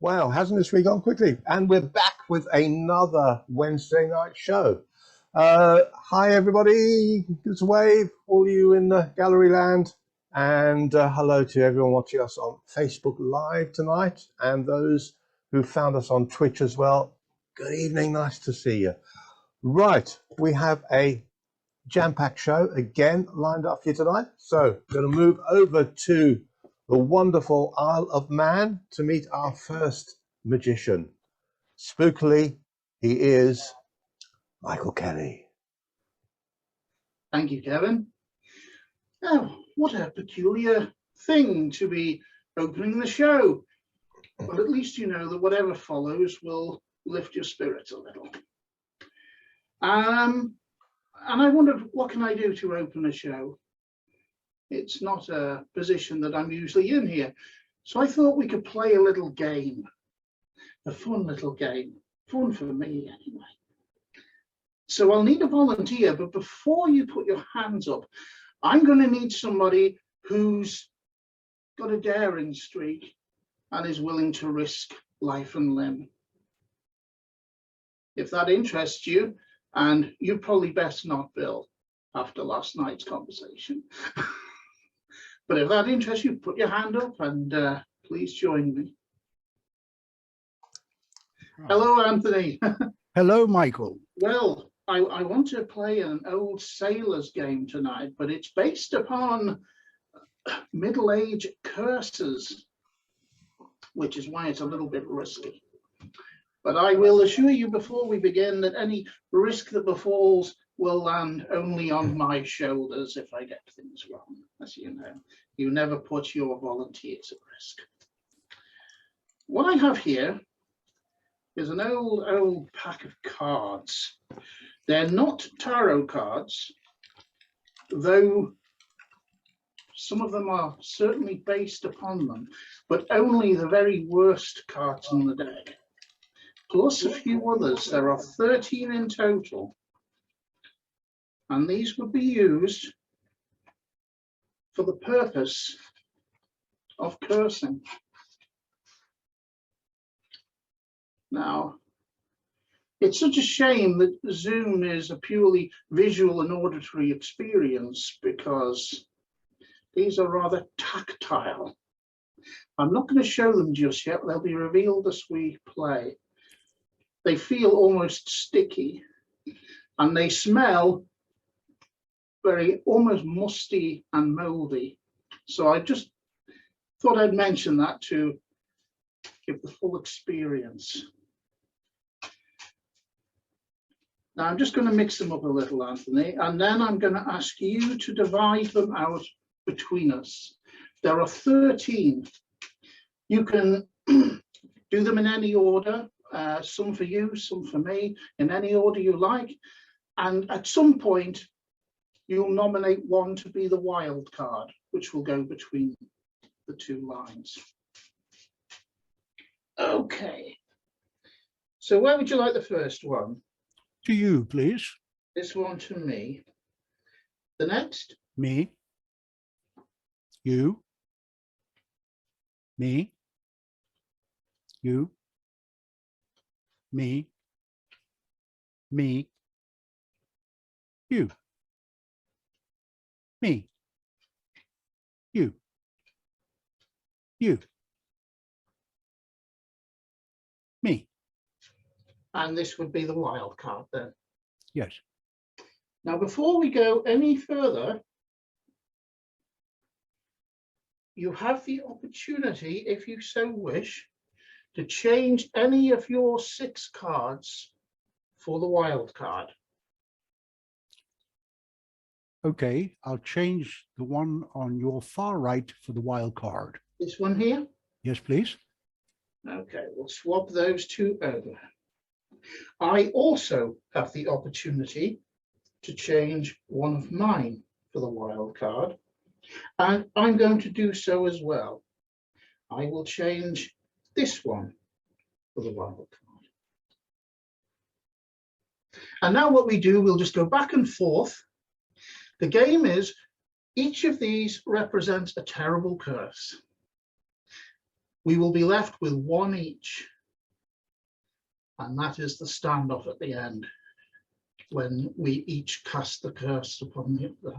Wow, hasn't this week gone quickly? And we're back with another Wednesday night show. Hi, everybody. Give us a wave, all you in the gallery land. And hello to everyone watching us on Facebook Live tonight and those who found us on Twitch as well. Good evening. Nice to see you. Right. We have a jam-packed show again lined up for you tonight. So we're going to move over to the wonderful Isle of Man to meet our first magician. Spookily, he is Michael Kelly. Thank you, Kevin. Oh, what a peculiar thing to be opening the show. But at least you know that whatever follows will lift your spirits a little. And I wondered, what can I do to open a show? It's not a position that I'm usually in here. So I thought we could play a little game, a fun little game, fun for me anyway. So I'll need a volunteer, but before you put your hands up, I'm going to need somebody who's got a daring streak and is willing to risk life and limb. If that interests you, and you probably best not, Bill, after last night's conversation. But if that interests you, put your hand up and please join me. Hello, Anthony. Hello, Michael. Well, I want to play an old sailor's game tonight, but it's based upon Middle Age curses, which is why it's a little bit risky. But I will assure you before we begin that any risk that befalls will land only on my shoulders if I get things wrong. As you know, you never put your volunteers at risk. What I have here is an old pack of cards. They're not tarot cards, though some of them are certainly based upon them, but only the very worst cards in the deck, plus a few others. There are 13 in total, and these would be used for the purpose of cursing. Now, it's such a shame that Zoom is a purely visual and auditory experience because these are rather tactile. I'm not going to show them just yet. They'll be revealed as we play. They feel almost sticky and they smell very almost musty and moldy. So I just thought I'd mention that to give the full experience. Now I'm just going to mix them up a little, Anthony, and then I'm going to ask you to divide them out between us. There are 13. You can do them in any order, some for you, some for me, in any order you like. And at some point, you'll nominate one to be the wild card, which will go between the two lines. Okay. So where would you like the first one? To you, please. This one to me. The next? Me. You. Me. You. Me. Me. You. Me. You. You. Me. And this would be the wild card then. Yes. Now, before we go any further, you have the opportunity, if you so wish, to change any of your 6 cards for the wild card. Okay, I'll change the one on your far right for the wild card. This one here? Yes, please. Okay, we'll swap those 2 over. I also have the opportunity to change one of mine for the wild card, and I'm going to do so as well. I will change this one for the wild card. And now what we do, we'll just go back and forth. The game is, each of these represents a terrible curse. We will be left with one each. And that is the standoff at the end, when we each cast the curse upon the other.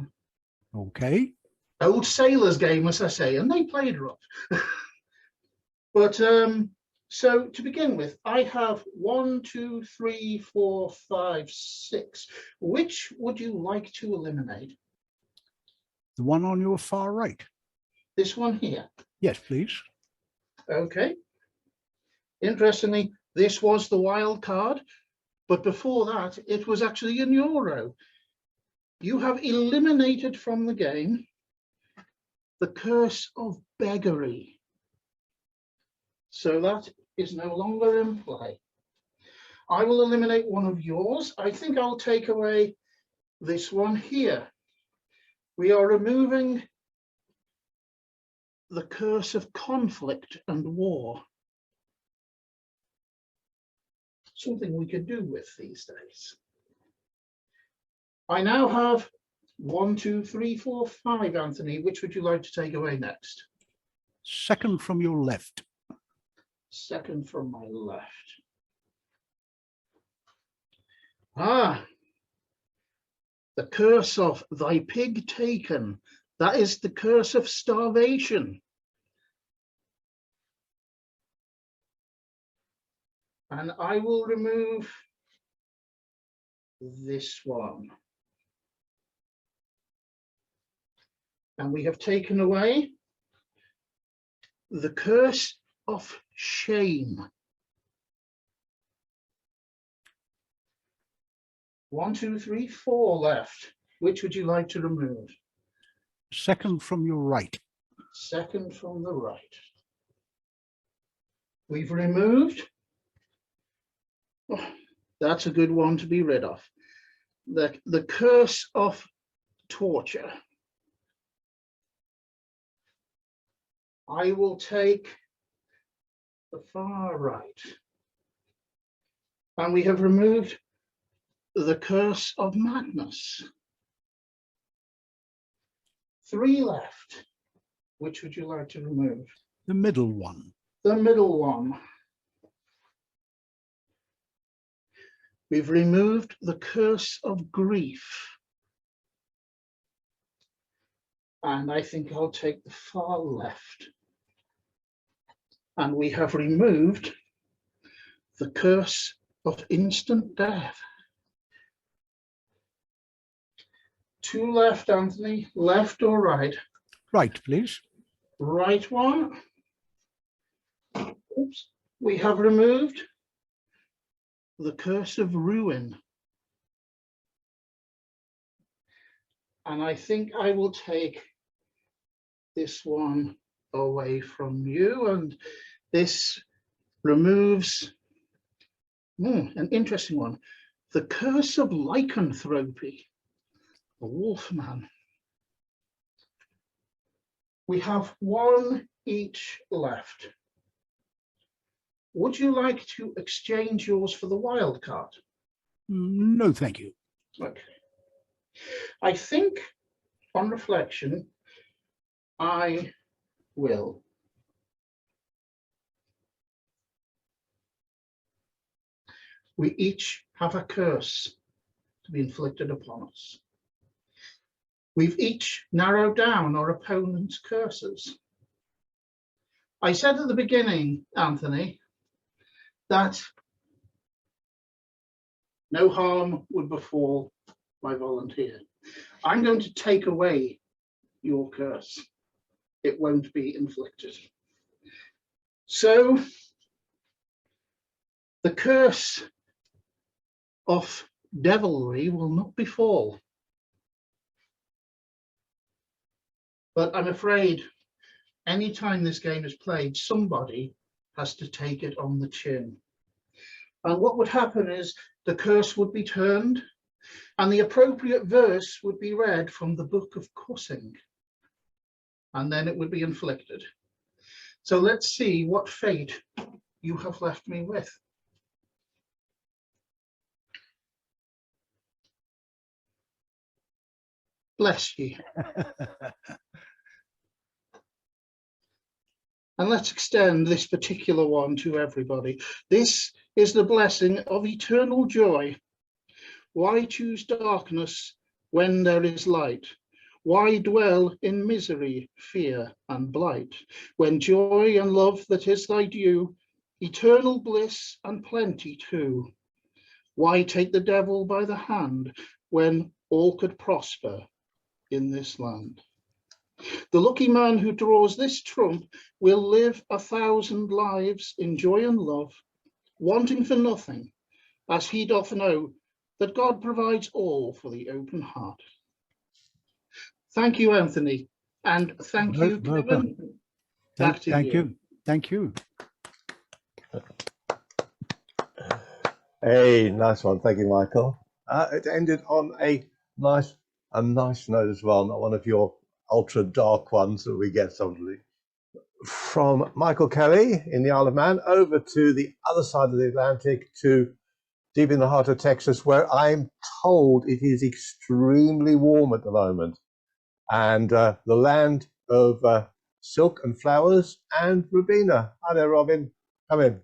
Okay. Old sailors game, as I say, and they played rough. But so to begin with, I have 1, 2, 3, 4, 5, 6. Which would you like to eliminate? The one on your far right. This one here. Yes, please. Okay. Interestingly, this was the wild card, but before that, it was actually in your row. You have eliminated from the game the curse of beggary. So that is no longer in play. I will eliminate one of yours. I think I'll take away this one here. We are removing the curse of conflict and war. Something we could do with these days. I now have 1, 2, 3, 4, 5, Anthony. Which would you like to take away next? Second from your left. Second from my left. Ah, the curse of thy pig taken. That is the curse of starvation. And I will remove this one. And we have taken away the curse of shame. 1, 2, 3, 4 left. Which would you like to remove? Second from your right. Second from the right. We've removed, oh, that's a good one to be rid of, the curse of torture. I will take the far right. And we have removed the curse of madness. 3 left. Which would you like to remove? The middle one. The middle one. We've removed the curse of grief. And I think I'll take the far left. And we have removed the curse of instant death. 2 left, Anthony. Left or right? Right, please. Right one. Oops. We have removed the curse of ruin. And I think I will take this one away from you. And this removes an interesting one. The curse of lycanthropy. The Wolfman. We have 1 each left. Would you like to exchange yours for the wild card? No, thank you. Okay. I think, on reflection, I will. We each have a curse to be inflicted upon us. We've each narrowed down our opponent's curses. I said at the beginning, Anthony, that no harm would befall my volunteer. I'm going to take away your curse. It won't be inflicted. So the curse of devilry will not befall. But I'm afraid anytime this game is played, somebody has to take it on the chin. And what would happen is the curse would be turned and the appropriate verse would be read from the book of cussing. And then it would be inflicted. So let's see what fate you have left me with. Bless ye. And let's extend this particular one to everybody. This is the blessing of eternal joy. Why choose darkness when there is light? Why dwell in misery, fear, and blight, when joy and love that is thy due, eternal bliss and plenty too? Why take the devil by the hand when all could prosper in this land? The lucky man who draws this trump will live 1,000 lives in joy and love, wanting for nothing, as he doth know that God provides all for the open heart. Thank you, Anthony, and thank you, Kevin. Back to you. Thank you. Hey, nice one. Thank you, Michael. It ended on a nice note as well, not one of your ultra dark ones that we get sometimes. From Michael Kelly in the Isle of Man over to the other side of the Atlantic, to deep in the heart of Texas, where I'm told it is extremely warm at the moment, and the land of silk and flowers and Robina. Hi there, Robin. Come in.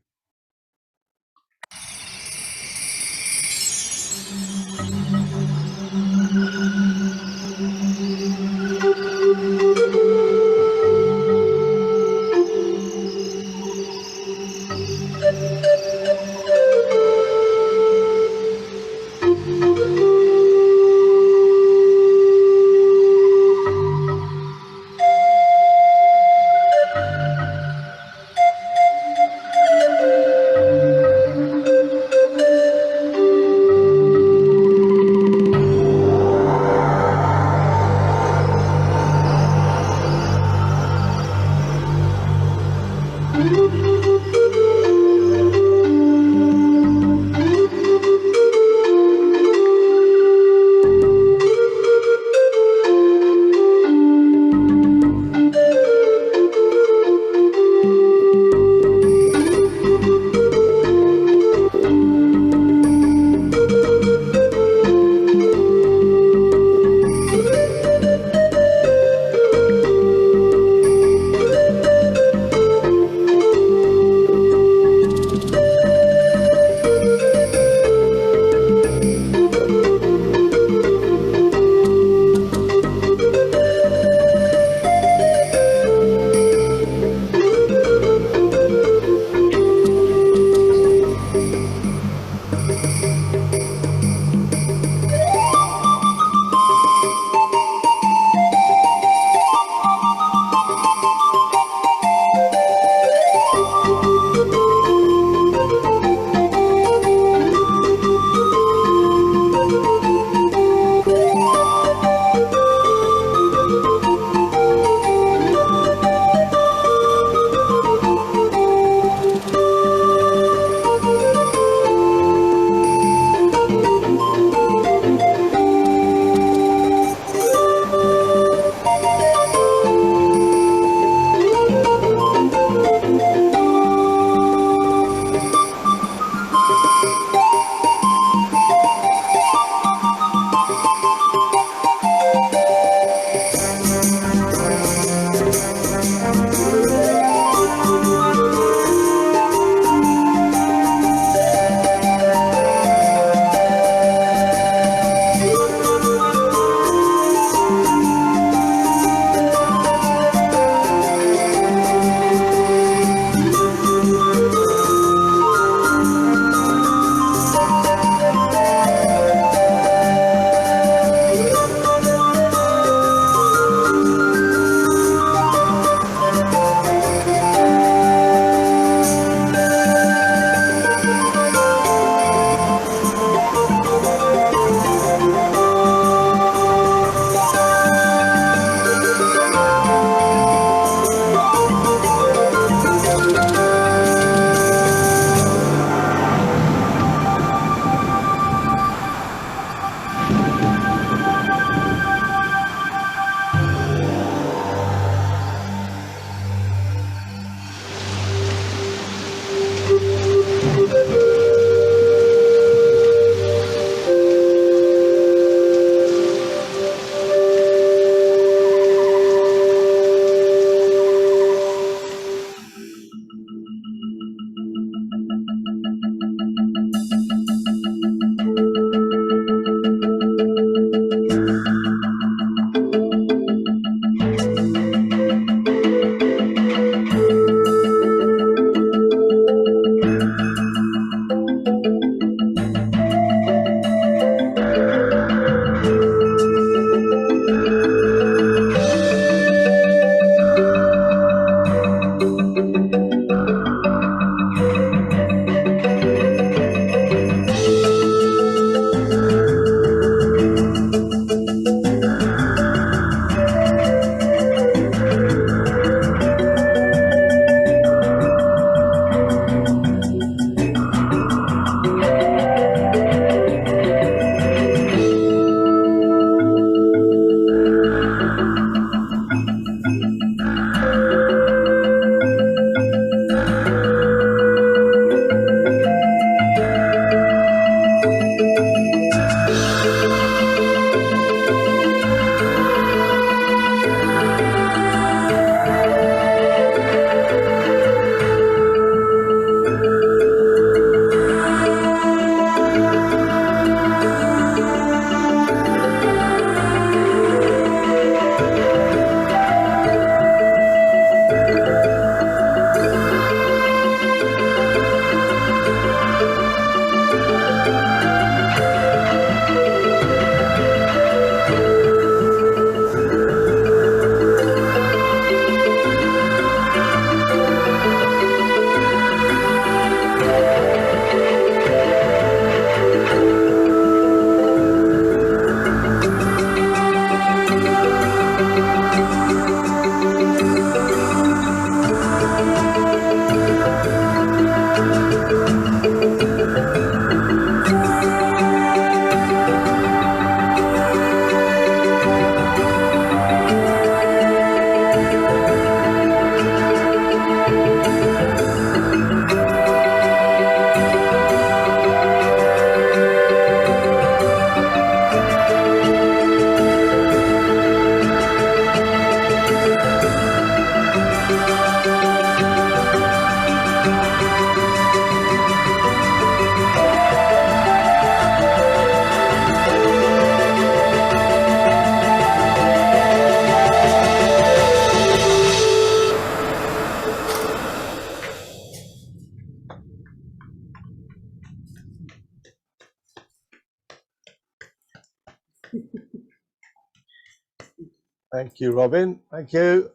Thank you, Robin. Thank you.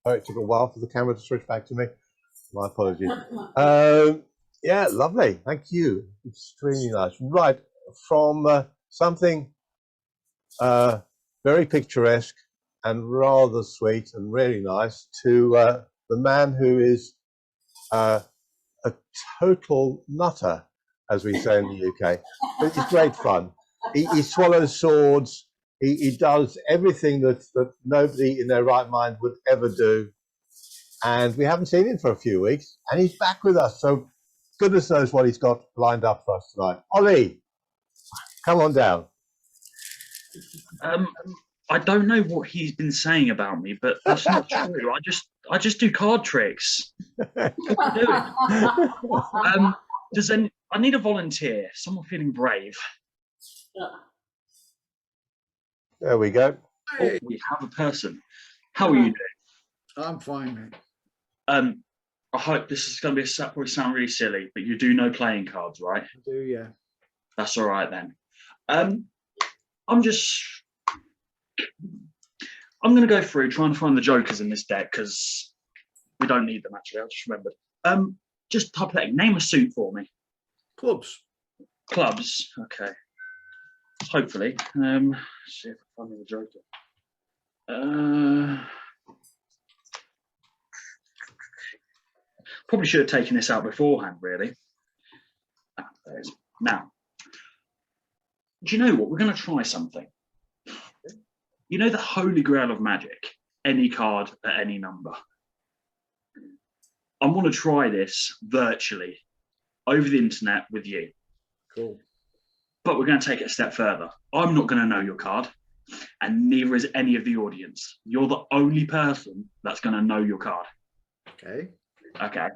Oh, it took a while for the camera to switch back to me. My apologies. Yeah, lovely. Thank you. Extremely nice. Right, from something very picturesque and rather sweet and really nice to the man who is a total nutter, as we say in the UK. But it's great fun. He swallows swords. He does everything that nobody in their right mind would ever do. And we haven't seen him for a few weeks, and he's back with us. So goodness knows what he's got lined up for us tonight. Ollie, come on down. I don't know what he's been saying about me, but that's not true. I just do card tricks. I need a volunteer, someone feeling brave. There we go. Oh, we have a person. How are you doing? I'm fine, mate. I hope this is going to probably sound really silly, but you do know playing cards, right? I do, yeah. That's all right then. I'm going to go through trying to find the jokers in this deck because we don't need them actually. I just remembered. Just hypothetically, name a suit for me. Clubs. Clubs. Okay. Hopefully. Let's see if I find the joker. Probably should have taken this out beforehand, really. There it is. Now, do you know what? We're going to try something. You know the holy grail of magic? Any card at any number. I want to try this virtually over the internet with you. Cool. But we're going to take it a step further. I'm not going to know your card, and neither is any of the audience. You're the only person that's going to know your card. Okay. Okay.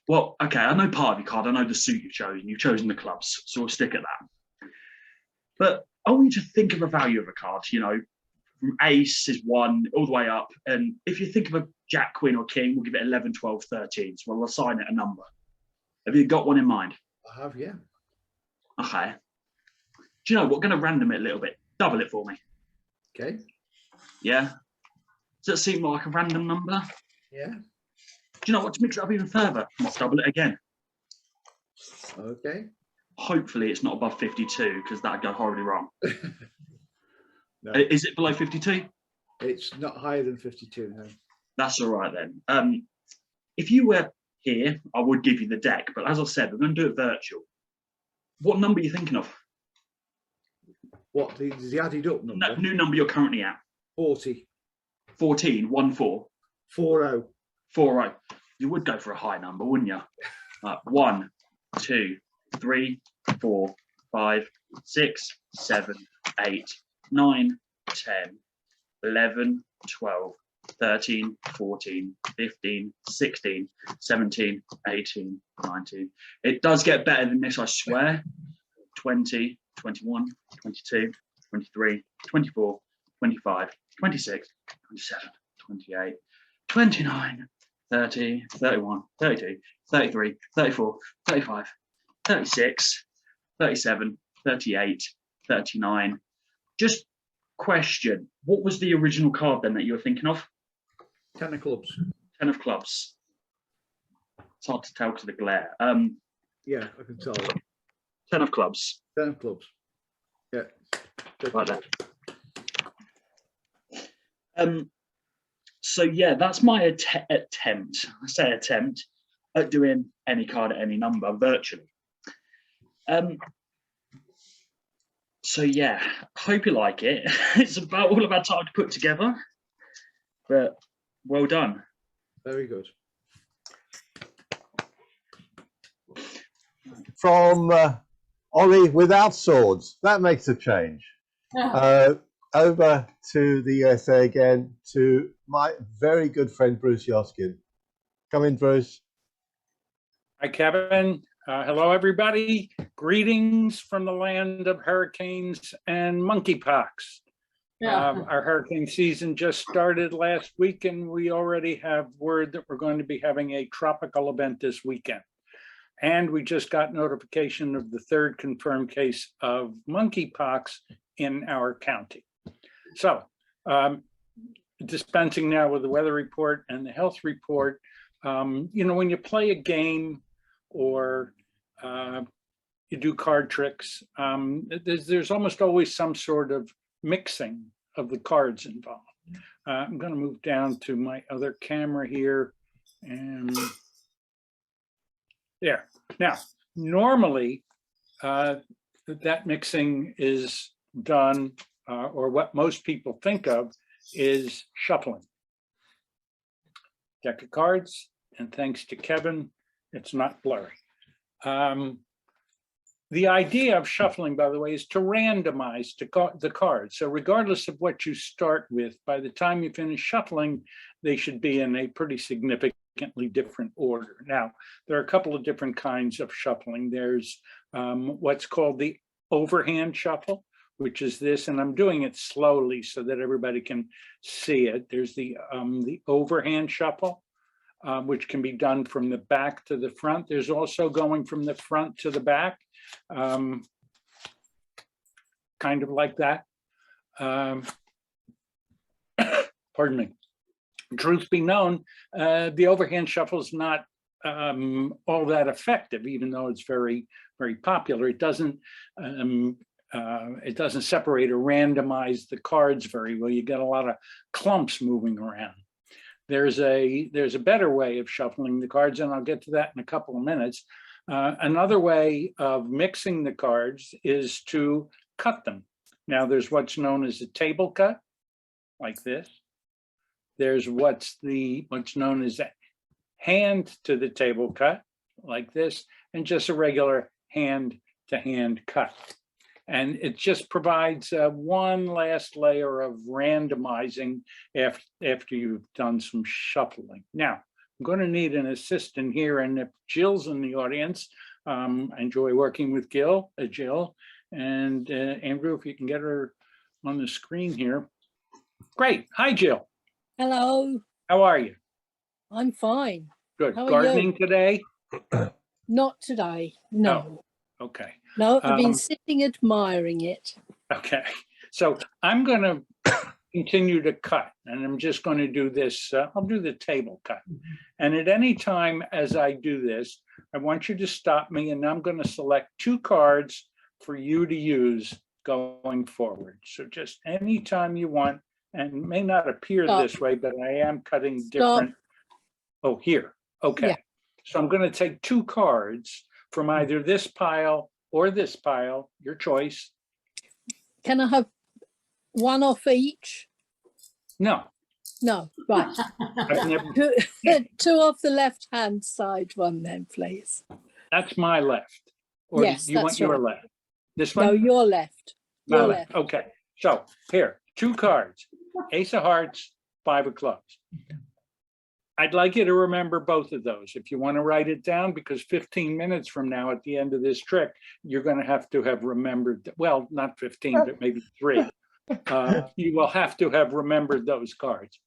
Well, okay, I know part of your card. I know the suit you've chosen. You've chosen the clubs, so we'll stick at that. But I want you to think of a value of a card, you know, from ace is 1 all the way up. And if you think of a jack, queen, or king, we'll give it 11, 12, 13. So we'll assign it a number. Have you got one in mind? I have, yeah. Okay. Do you know, we're going to random it a little bit. Double it for me. Okay. Yeah? Does that seem like a random number? Yeah. Do you know what? To mix it up even further, let's double it again. Okay. Hopefully it's not above 52 because that'd go horribly wrong. No. Is it below 52? It's not higher than 52, no. That's all right then. If you were here, I would give you the deck, but as I said, we're going to do it virtual. What number are you thinking of? What, the added up number? No, new number you're currently at. 40. 14, 1, 4. 40. 40. You would go for a high number, wouldn't you? 1, 2, 3, 4, 5, 6, 7, 8, 9, 10, 11, 12, 13, 14, 15, 16, 17, 18, 19. It does get better than this, I swear. 20, 21, 22, 23, 24, 25, 26, 27, 28, 29, 30, 31, 32, 33, 34, 35, 36, 37, 38, 39. Just question, what was the original card then that you were thinking of? 10 of clubs. 10 of clubs. It's hard to tell because of the glare. Yeah, I can tell. 10 of clubs. 10 of clubs. Yeah. Like that. So yeah, that's my attempt. I say attempt at doing any card at any number virtually. So yeah, hope you like it. It's about all of our time to put together, but well done. Very good. From Ollie without swords, that makes a change. Over to the USA again to my very good friend Bruce Yoskin. Come in, Bruce. Hi, Kevin. Hello, everybody. Greetings from the land of hurricanes and monkeypox. Our hurricane season just started last week, and we already have word that we're going to be having a tropical event this weekend. And we just got notification of the 3rd confirmed case of monkeypox in our county. So dispensing now with the weather report and the health report, you know, when you play a game or you do card tricks, there's almost always some sort of mixing of the cards involved. I'm going to move down to my other camera here, and there. Now, normally that mixing is done, or what most people think of is shuffling. Deck of cards, and thanks to Kevin, it's not blurry. The idea of shuffling, by the way, is to randomize the cards. So regardless of what you start with, by the time you finish shuffling, they should be in a pretty significantly different order. Now, there are a couple of different kinds of shuffling. There's what's called the overhand shuffle, which is this, and I'm doing it slowly so that everybody can see it. There's the overhand shuffle, which can be done from the back to the front. There's also going from the front to the back, kind of like that. Pardon me. Truth be known, the overhand shuffle is not all that effective, even though it's very, very popular. It doesn't separate or randomize the cards very well. You get a lot of clumps moving around. There's a better way of shuffling the cards, and I'll get to that in a couple of minutes. Another way of mixing the cards is to cut them. Now, there's what's known as a table cut, like this. There's what's known as a hand to the table cut, like this, and just a regular hand to hand cut. And it just provides one last layer of randomizing after you've done some shuffling. Now, I'm going to need an assistant here, and if Jill's in the audience, I enjoy working with Jill, and Andrew, if you can get her on the screen here. Great. Hi, Jill. Hello. How are you? I'm fine. Good. How are Gardening you? today? Not today. No. Oh, okay. No, I've been sitting admiring it. Okay. So I'm going to continue to cut, and I'm just going to do this. I'll do the table cut. And at any time as I do this, I want you to stop me, and I'm going to select 2 cards for you to use going forward. So just anytime you want, and it may not appear this way, but I am cutting different. Oh, here. Okay. Yeah. So I'm going to take 2 cards from either this pile or this pile, your choice. Can I have one off each? No. No, right. Two off the left-hand side one then, please. That's my left. Or yes, you want your left? This one? No, your left. Your left. Okay. So here, 2 cards. Ace of Hearts, 5 of Clubs. I'd like you to remember both of those if you want to write it down, because 15 minutes from now at the end of this trick, you're going to have remembered, well, not 15, but maybe 3. You will have to have remembered those cards.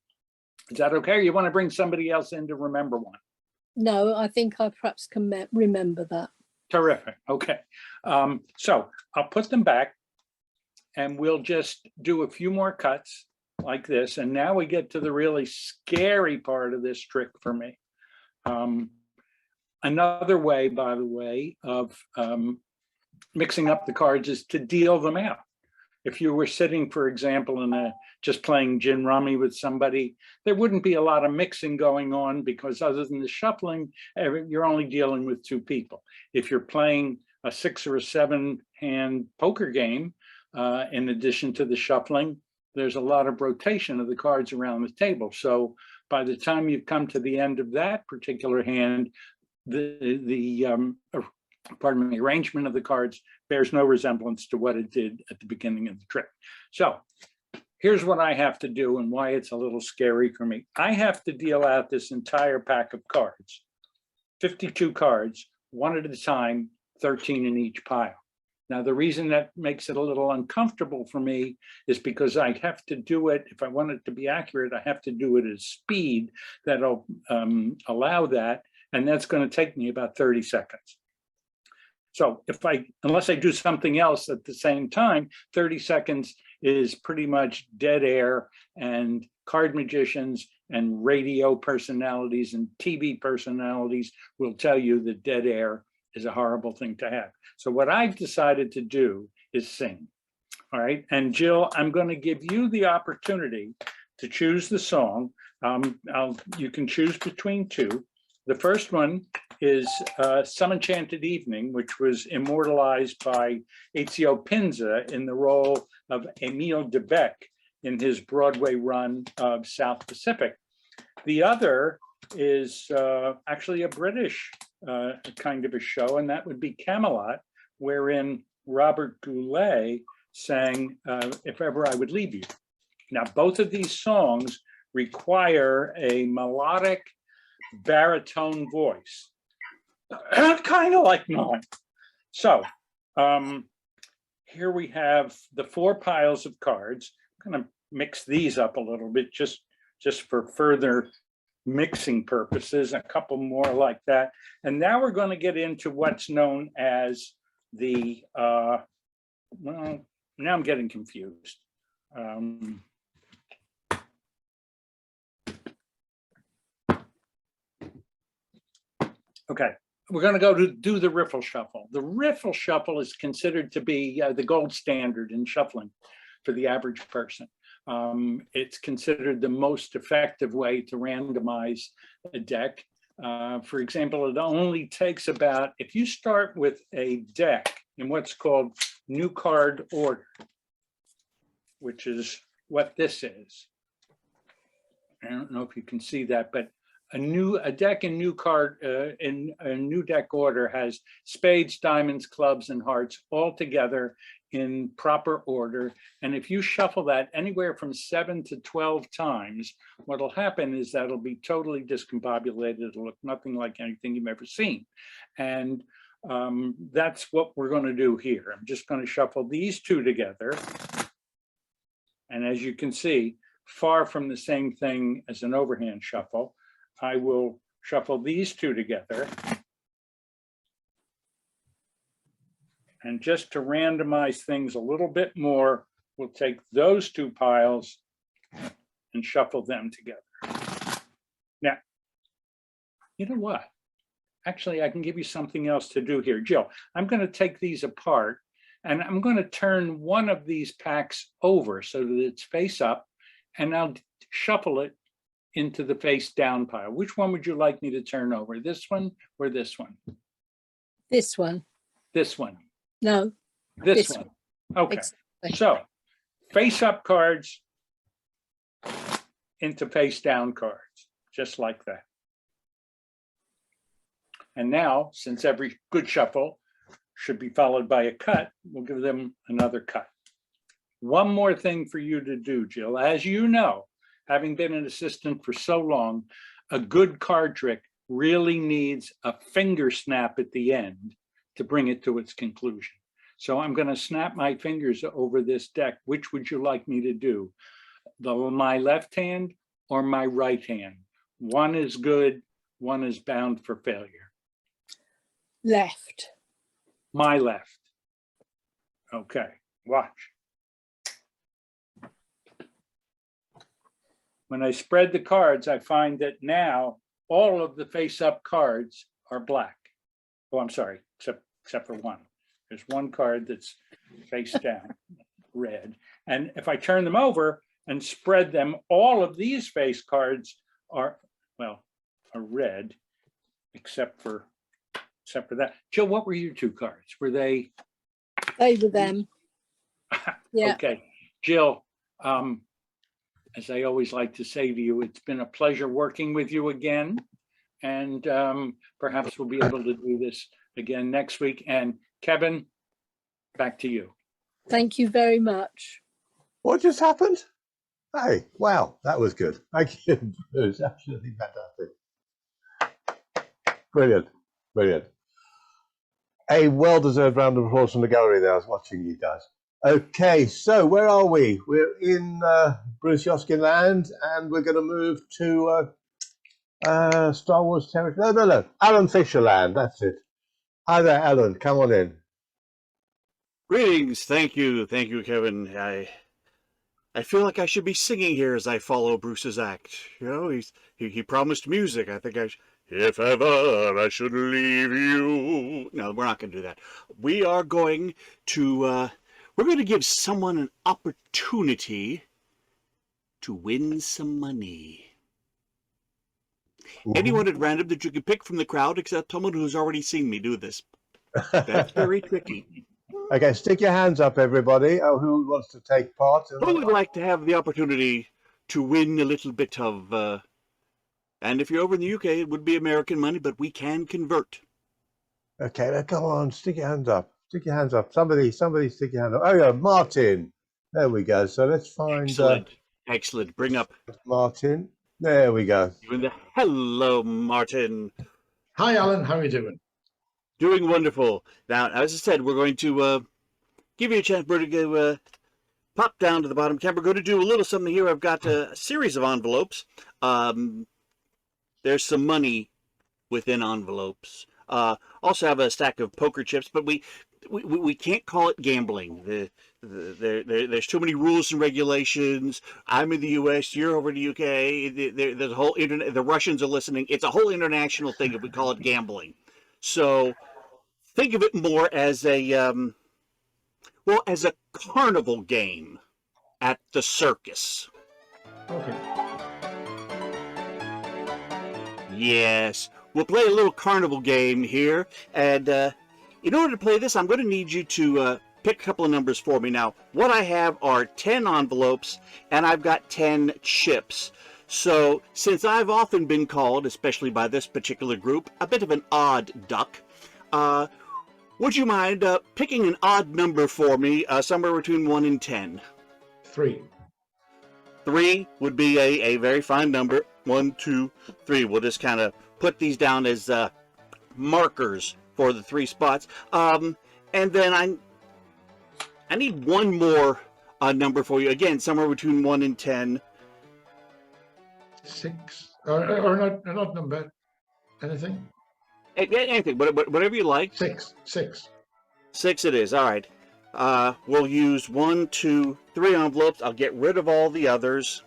Is that okay? Or you want to bring somebody else in to remember one? No, I think I perhaps can remember that. Terrific. Okay. So I'll put them back, and we'll just do a few more cuts like this. And now we get to the really scary part of this trick for me. Another way, by the way, of mixing up the cards is to deal them out. If you were sitting, for example, just playing gin rummy with somebody, there wouldn't be a lot of mixing going on, because other than the shuffling, you're only dealing with 2 people. If you're playing a 6 or a 7 hand poker game, in addition to the shuffling, there's a lot of rotation of the cards around the table. So by the time you've come to the end of that particular hand, the arrangement of the cards bears no resemblance to what it did at the beginning of the trick. So here's what I have to do and why it's a little scary for me. I have to deal out this entire pack of cards, 52 cards, 1 at a time, 13 in each pile. Now, the reason that makes it a little uncomfortable for me is because I have to do it, if I want it to be accurate, I have to do it at speed that'll allow that, and that's going to take me about 30 seconds. So unless I do something else at the same time, 30 seconds is pretty much dead air, and card magicians and radio personalities and TV personalities will tell you that dead air is a horrible thing to have. So what I've decided to do is sing. All right, and Jill, I'm going to give you the opportunity to choose the song. You can choose between two. The first one is Some Enchanted Evening, which was immortalized by Ezio Pinza in the role of Emile Debec in his Broadway run of South Pacific. The other is actually a British kind of a show, and that would be Camelot, wherein Robert Goulet sang If Ever I Would Leave You. Now, both of these songs require a melodic baritone voice, kind of like mine. So here we have the 4 piles of cards. I'm going to mix these up a little bit just for further mixing purposes, a couple more like that. And now we're going to get into what's known as the, well, now I'm getting confused. Okay, we're going to go to do the riffle shuffle. The riffle shuffle is considered to be the gold standard in shuffling for the average person. It's considered the most effective way to randomize a deck. For example, it only takes about, if you start with a deck in what's called new card order, which is what this is. I don't know if you can see that, but a deck in new card in a new deck order has spades, diamonds, clubs, and hearts all together in proper order. And if you shuffle that anywhere from 7 to 12 times, what'll happen is that'll be totally discombobulated. It'll look nothing like anything you've ever seen. And that's what we're going to do here. I'm just going to shuffle these two together. And as you can see, far from the same thing as an overhand shuffle. I will shuffle these two together. And just to randomize things a little bit more, we'll take those 2 piles and shuffle them together. Now, you know what? Actually, I can give you something else to do here. Jill, I'm going to take these apart, and I'm going to turn one of these packs over so that it's face up, and I'll shuffle it into the face down pile. Which one would you like me to turn over? This one or this one? This one. This one. No. This one. Okay. Exactly. So face up cards into face down cards, just like that. And now, since every good shuffle should be followed by a cut, we'll give them another cut. One more thing for you to do, Jill. As you know, having been an assistant for so long, a good card trick really needs a finger snap at the end to bring it to its conclusion. So I'm going to snap my fingers over this deck. Which would you like me to do? My left hand or my right hand? One is good, one is bound for failure. Left. My left. Okay, watch. When I spread the cards, I find that now all of the face-up cards are black. Oh, I'm sorry, except for one. There's one card that's face down, red. And if I turn them over and spread them, all of these face cards are, well, are red, except for that. Jill, what were your 2 cards? Were they? They were them. Yeah. Okay, Jill. As I always like to say to you, it's been a pleasure working with you again. And perhaps we'll be able to do this again next week. And Kevin, back to you. Thank you very much. What just happened? Hey, wow, that was good. Thank you. It was absolutely fantastic. Brilliant, brilliant. A well-deserved round of applause from the gallery there. I was watching you guys. Okay, so where are we? We're in Bruce Yoskin land, and we're going to move to Star Wars territory. No, Alan Fisher land. That's it. Hi there, Alan. Come on in. Greetings. Thank you, Kevin. I feel like I should be singing here as I follow Bruce's act. You know, he promised music. I think if ever I should leave you. No, we're not going to do that. We are going to give someone an opportunity to win some money. Anyone at random that you can pick from the crowd, except someone who's already seen me do this. That's very tricky. Okay, stick your hands up, everybody. Oh, who wants to take part? Who would like to have the opportunity to win a little bit of, and if you're over in the UK, it would be American money, but we can convert. Okay, now come on, stick your hands up. Stick your hands up. Somebody stick your hand up. Oh, yeah, Martin. There we go. So let's find... Excellent. Bring up Martin. There we go. Hello, Martin. Hi, Alan. How are you doing? Doing wonderful. Now, as I said, we're going to give you a chance, Bert, to go, pop down to the bottom. We're going to do a little something here. I've got a series of envelopes. There's some money within envelopes. Also have a stack of poker chips, but we can't call it gambling. There's too many rules and regulations. I'm in the U.S., you're over in the UK. There's a whole internet. The Russians are listening. It's a whole international thing if we call it gambling. So think of it more as a as a carnival game at the circus. Okay. Yes, we'll play a little carnival game here, and in order to play this, I'm going to need you to pick a couple of numbers for me. Now, what I have are 10 envelopes, and I've got 10 chips. So, since I've often been called, especially by this particular group, a bit of an odd duck, would you mind picking an odd number for me, somewhere between 1 and 10? 3. 3 would be a very fine number. 1, 2, 3. We'll just kind of put these down as markers for the 3 spots. And then I need one more number for you. Again, somewhere between 1 and 10. 6. Or not number. Anything? Anything, whatever you like. 6. 6 it is. All right. We'll use 1, 2, 3 envelopes. I'll get rid of all the others.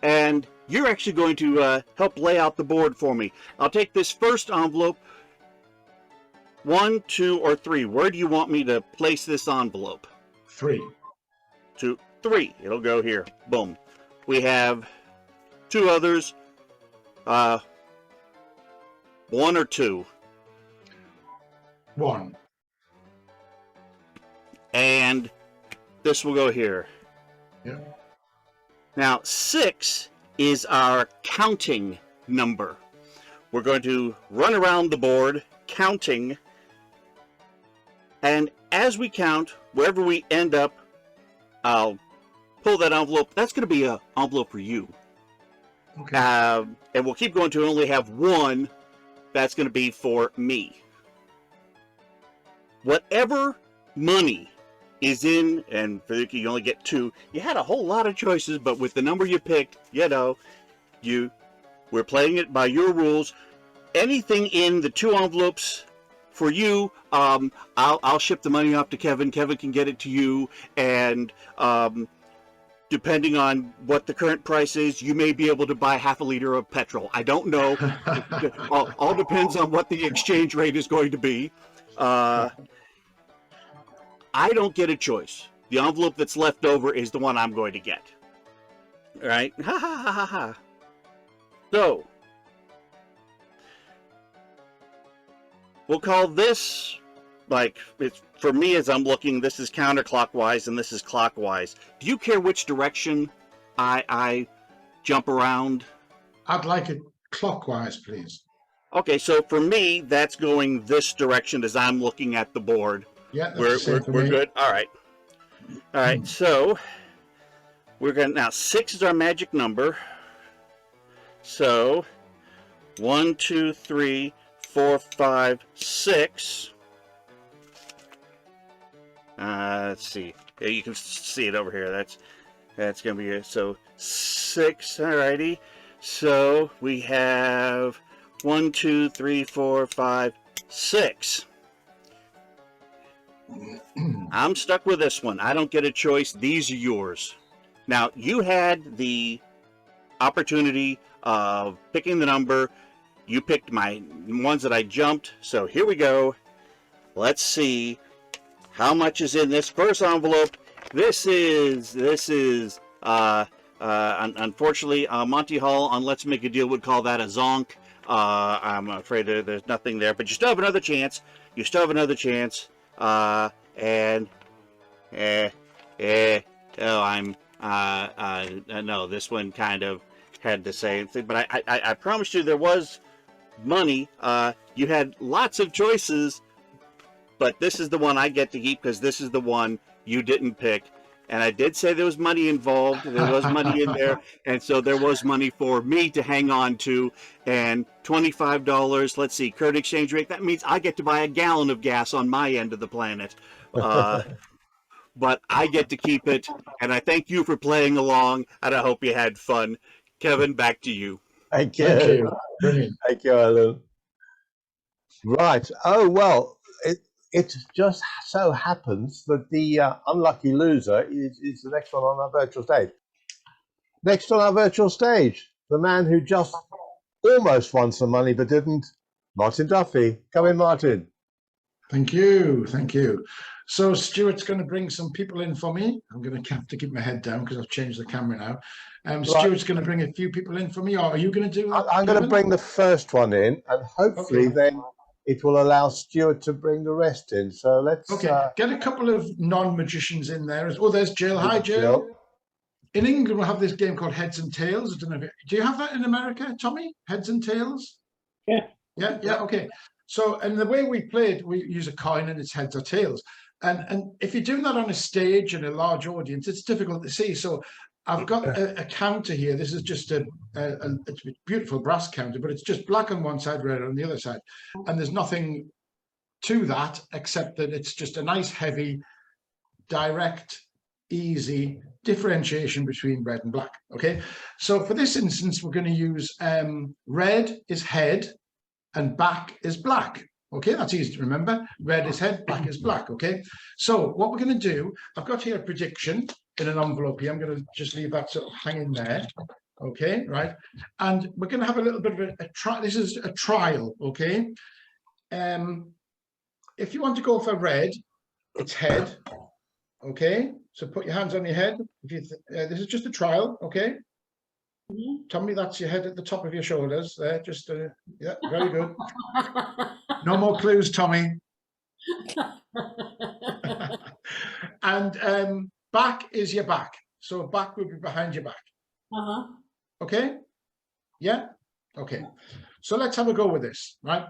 And you're actually going to help lay out the board for me. I'll take this first envelope. 1, 2, or 3. Where do you want me to place this envelope? 3. 2, 3. It'll go here. Boom. We have 2 others. 1 or 2. 1. And this will go here. Yeah. Now, 6 is our counting number. We're going to run around the board counting. And as we count, wherever we end up, I'll pull that envelope. That's going to be an envelope for you. Okay. And we'll keep going to only have 1. That's going to be for me. Whatever money is in, and for the, you only get 2. You had a whole lot of choices, but with the number you picked, you know, we're playing it by your rules. Anything in the 2 envelopes for you, I'll ship the money off to Kevin. Kevin can get it to you, and depending on what the current price is, you may be able to buy half a liter of petrol. I don't know. all depends on what the exchange rate is going to be. I don't get a choice. The envelope that's left over is the one I'm going to get. All right? Ha ha ha ha ha. So, we'll call this, like, it's for me as I'm looking, this is counterclockwise and this is clockwise. Do you care which direction I jump around? I'd like it clockwise, please. Okay, so for me, that's going this direction as I'm looking at the board. Yeah, We're good. All right. All right, so we're going to, now 6 is our magic number. So 1, 2, 3, 4, 5, 6. Let's see. Yeah, you can see it over here. That's going to be it. So 6. All righty. So we have 1, 2, 3, 4, 5, 6. I'm stuck with this one. I don't get a choice. These are yours. Now, you had the opportunity of picking the number. You picked my ones that I jumped. So here we go. Let's see how much is in this first envelope. This is unfortunately, Monty Hall on Let's Make a Deal would call that a zonk. I'm afraid there's nothing there, but you still have another chance. You still have another chance. Oh, no, this one kind of had the same thing, but I promised you there was money. You had lots of choices, but this is the one I get to keep because this is the one you didn't pick. And I did say there was money involved. There was money in there. And so there was money for me to hang on to. And $25, let's see, current exchange rate. That means I get to buy a gallon of gas on my end of the planet. But I get to keep it. And I thank you for playing along. And I hope you had fun. Kevin, back to you. Thank you. Thank you. Brilliant. Thank you, Alan. Right. Oh, well, it just so happens that the unlucky loser is the next one on our virtual stage. Next on our virtual stage, the man who just almost won some money but didn't, Martin Duffy. Come in, Martin. Thank you. Thank you. So Stuart's going to bring some people in for me. I'm going to have to keep my head down because I've changed the camera now. Right. Stuart's going to bring a few people in for me, or are you going to do that? I'm going to bring the first one in, and hopefully then it will allow Stuart to bring the rest in. So let's get a couple of non-magicians in there. Oh, there's Jill. Hi, Jill. In England, we have this game called Heads and Tails. I don't know do you have that in America, Tommy? Heads and Tails? Yeah. Yeah, okay. So, and the way we play it, we use a coin and it's heads or tails. And if you're doing that on a stage and a large audience, it's difficult to see. So I've got a counter here. This is just it's a beautiful brass counter, but it's just black on one side, red on the other side. And there's nothing to that except that it's just a nice, heavy, direct, easy differentiation between red and black. Okay. So for this instance, we're going to use red is head and back is black. Okay, that's easy to remember. Red is head, black is black. Okay, so what we're going to do, I've got here a prediction in an envelope here. I'm going to just leave that sort of hanging there. Okay, right. And we're going to have a little bit of a try. This is a trial. Okay. If you want to go for red, it's head. Okay, so put your hands on your head. If you this is just a trial. Okay. Tommy, that's your head at the top of your shoulders there. Just yeah, very good. No more clues, Tommy. And back is your back. So back would be behind your back. Okay? Yeah? Okay. So let's have a go with this, right?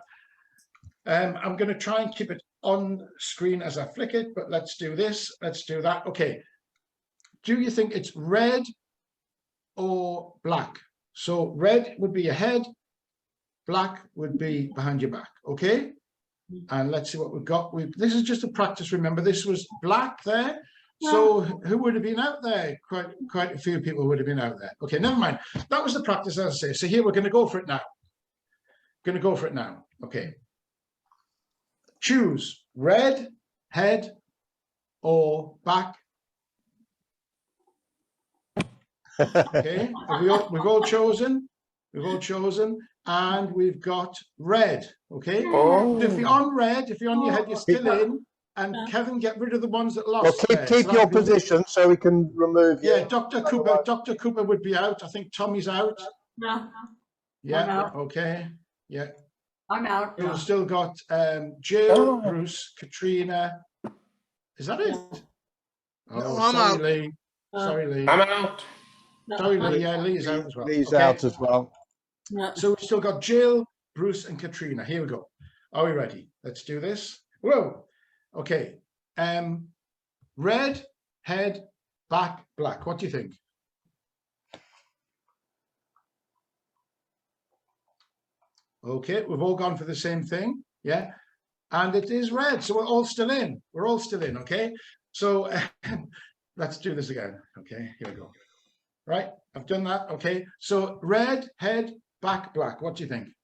I'm going to try and keep it on screen as I flick it, but let's do this. Let's do that. Okay. Do you think it's red or black? So red would be your head, black would be behind your back. Okay, and let's see what we've got. This is just a practice. Remember, this was black there. So who would have been out there? Quite a few people would have been out there. Okay, never mind. That was the practice, as I say. So here we're going to go for it now. Okay. Choose red, head, or back. Okay, we've all chosen, and we've got red. Okay, if you're on red, if you're on your head, you're still in. And Kevin, get rid of the ones that lost. Well, keep your position so we can remove you. Yeah, Dr. Cooper would be out. I think Tommy's out. No. Yeah. I'm out. Okay. Yeah. I'm out. We've still got Jill, Bruce, Katrina. Is that it? No, I'm out. Lee. Sorry, Lee. I'm out. Sorry, Lee. Yeah, Lee's out as well. Lee's out as well. So we've still got Jill, Bruce, and Katrina. Here we go. Are we ready? Let's do this. Whoa. Okay. Red, head, back, black. What do you think? Okay, we've all gone for the same thing. Yeah. And it is red. So we're all still in. Okay. So let's do this again. Okay, here we go. Right, I've done that. Okay, so red, head, back, black. What do you think?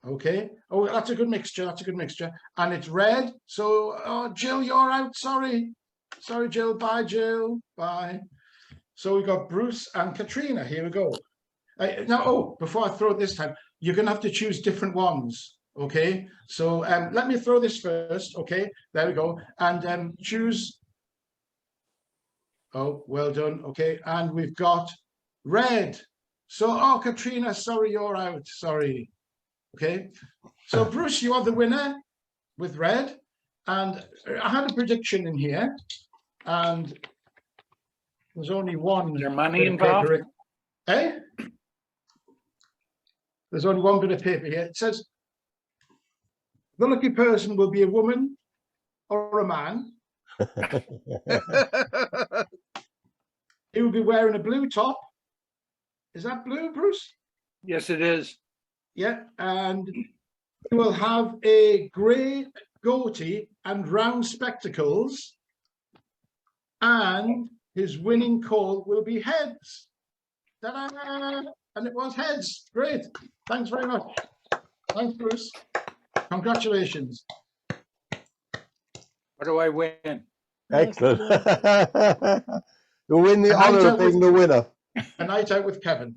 Okay. Oh, that's a good mixture. That's a good mixture. And it's red. So, oh, Jill, you're out. Sorry. Sorry, Jill. Bye, Jill. Bye. So we got Bruce and Katrina. Here we go. Now, oh, before I throw it this time, you're going to have to choose different ones. Okay. So let me throw this first. Okay. There we go. And choose. Oh, well done. Okay. And we've got red. So, oh, Katrina, sorry, you're out. Sorry. Okay. So, Bruce, you are the winner with red. And I had a prediction in here. And there's only one. Is there money involved? Eh? There's only one bit of paper here. It says, the lucky person will be a woman or a man. He will be wearing a blue top. Is that blue, Bruce? Yes, it is. Yeah, and he will have a grey goatee and round spectacles, and his winning call will be heads. Ta-da! And it was heads. Great. Thanks very much. Thanks, Bruce. Congratulations. What do I win? Excellent. You win the honour of being the winner. A night out with Kevin.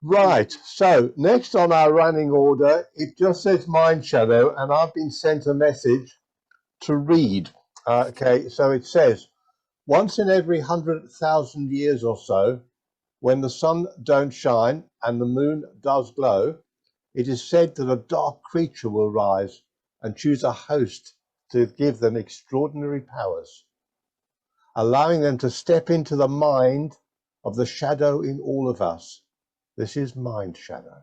Right, so next on our running order, it just says Mind Shadow, and I've been sent a message to read. Okay, so it says, once in every 100,000 years or so, when the sun don't shine and the moon does glow, it is said that a dark creature will rise and choose a host to give them extraordinary powers, allowing them to step into the mind of the shadow in all of us. This is Mind Shadow.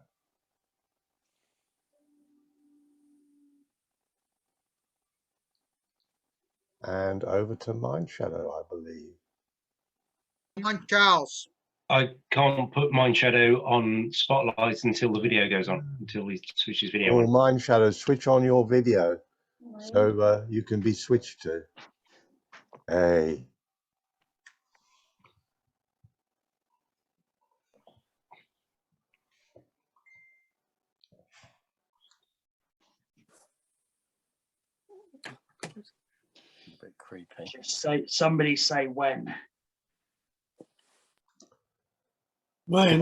And over to Mind Shadow, I believe. Come on, Charles. I can't put Mind Shadow on Spotlight until the video goes on, until he switches video Oh, on. Mind Shadow, switch on your video so you can be switched to. Hey. A bit creepy. Just somebody say when. When?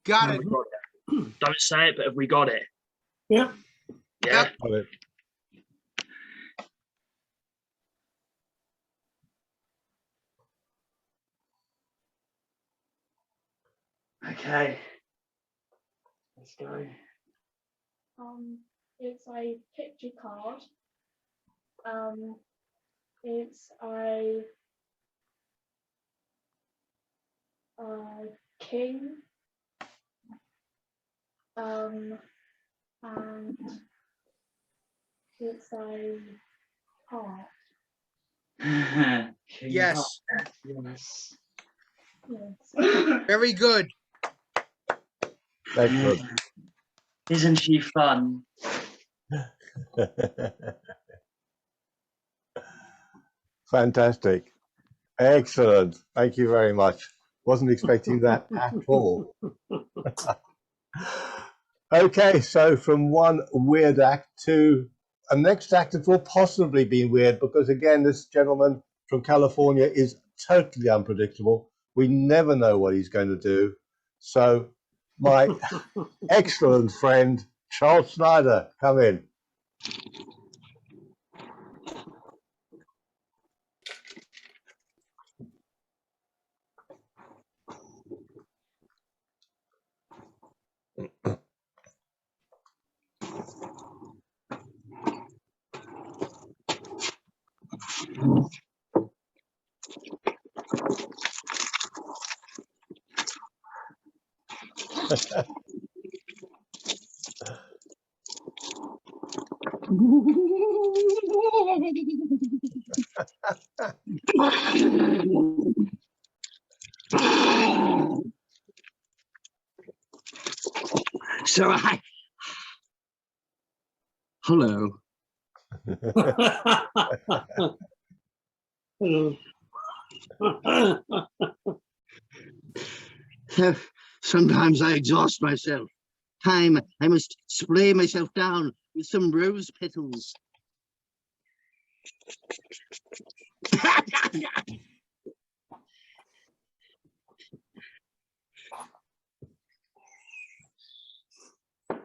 Got it. Don't say it, but have we got it? Yeah. Yeah. Got it. Okay. Let's go. It's a picture card. It's a king. And it's a heart. Yes. Yes. Yes. Very good. Excellent. Isn't she fun? Fantastic. Excellent. Thank you very much. Wasn't expecting that at all. Okay, so from one weird act to a next act that will possibly be weird, because again, this gentleman from California is totally unpredictable. We never know what he's going to do. So my excellent friend, Charles Schneider, come in. So hello. Hello. Sometimes I exhaust myself. I must spray myself down with some rose petals.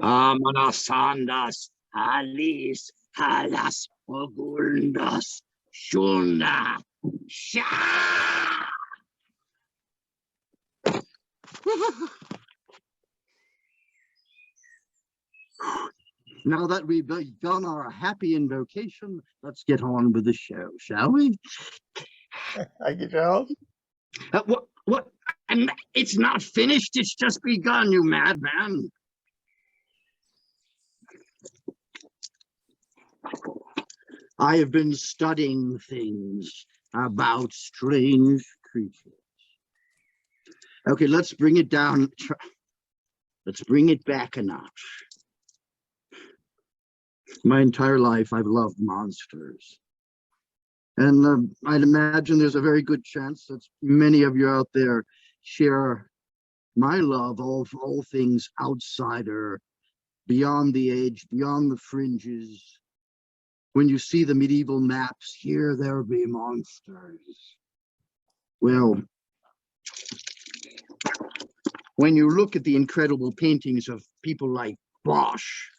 Amanasandas, Alis, Halas, Oguldas, Shunda, Sha. Now that we've done our happy invocation, let's get on with the show, shall we? Thank you, Charles. What? And it's not finished, it's just begun, you madman. I have been studying things about strange creatures. Okay, let's bring it down. Let's bring it back a notch. My entire life, I've loved monsters. And I'd imagine there's a very good chance that many of you out there share my love of all things outsider, beyond the edge, beyond the fringes. When you see the medieval maps, here there be monsters. Well, when you look at the incredible paintings of people like Bosch,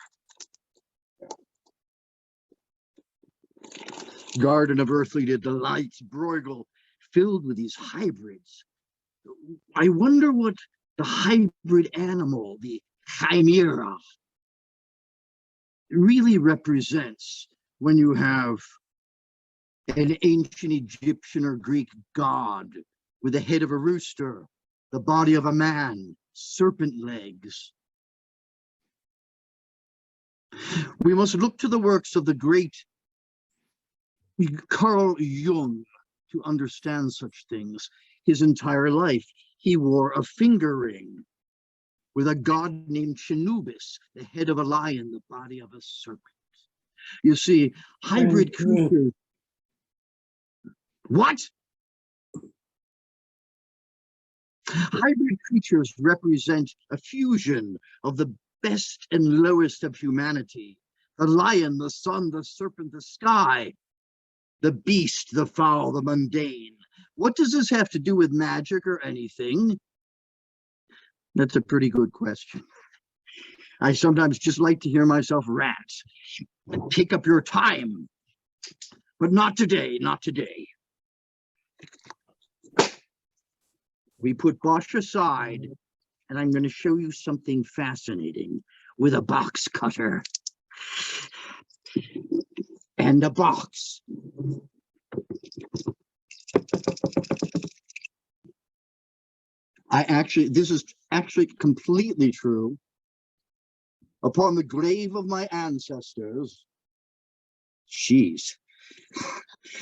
Garden of Earthly Delights, Bruegel, filled with these hybrids, I wonder what the hybrid animal, the chimera, really represents when you have an ancient Egyptian or Greek god with the head of a rooster, the body of a man, serpent legs. We must look to the works of the great Carl Jung to understand such things. His entire life, he wore a finger ring with a god named Chenubis, the head of a lion, the body of a serpent. You see, hybrid creatures. What? Hybrid creatures represent a fusion of the best and lowest of humanity. The lion, the sun, the serpent, the sky, the beast, the fowl, the mundane. What does this have to do with magic or anything? That's a pretty good question. I sometimes just like to hear myself rant and take up your time, but not today, not today. We put Bosch aside, and I'm going to show you something fascinating with a box cutter and a box. This is actually completely true. Upon the grave of my ancestors,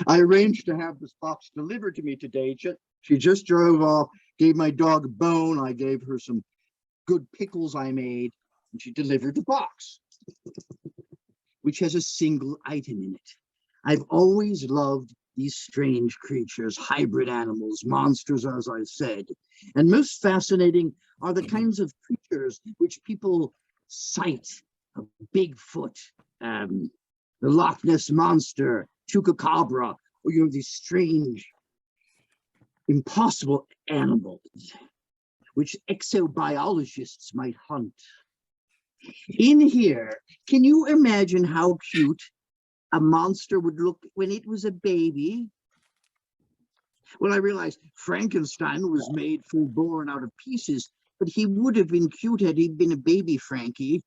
I arranged to have this box delivered to me today. She just drove off, gave my dog a bone. I gave her some good pickles I made, and she delivered the box, which has a single item in it. I've always loved these strange creatures, hybrid animals, monsters, as I said. And most fascinating are the kinds of creatures which people cite: a Bigfoot, the Loch Ness Monster, Chupacabra, or these strange, impossible animals which exobiologists might hunt. In here, can you imagine how cute a monster would look when it was a baby? Well, I realized Frankenstein was made full-born out of pieces, but he would have been cute had he been a baby Frankie.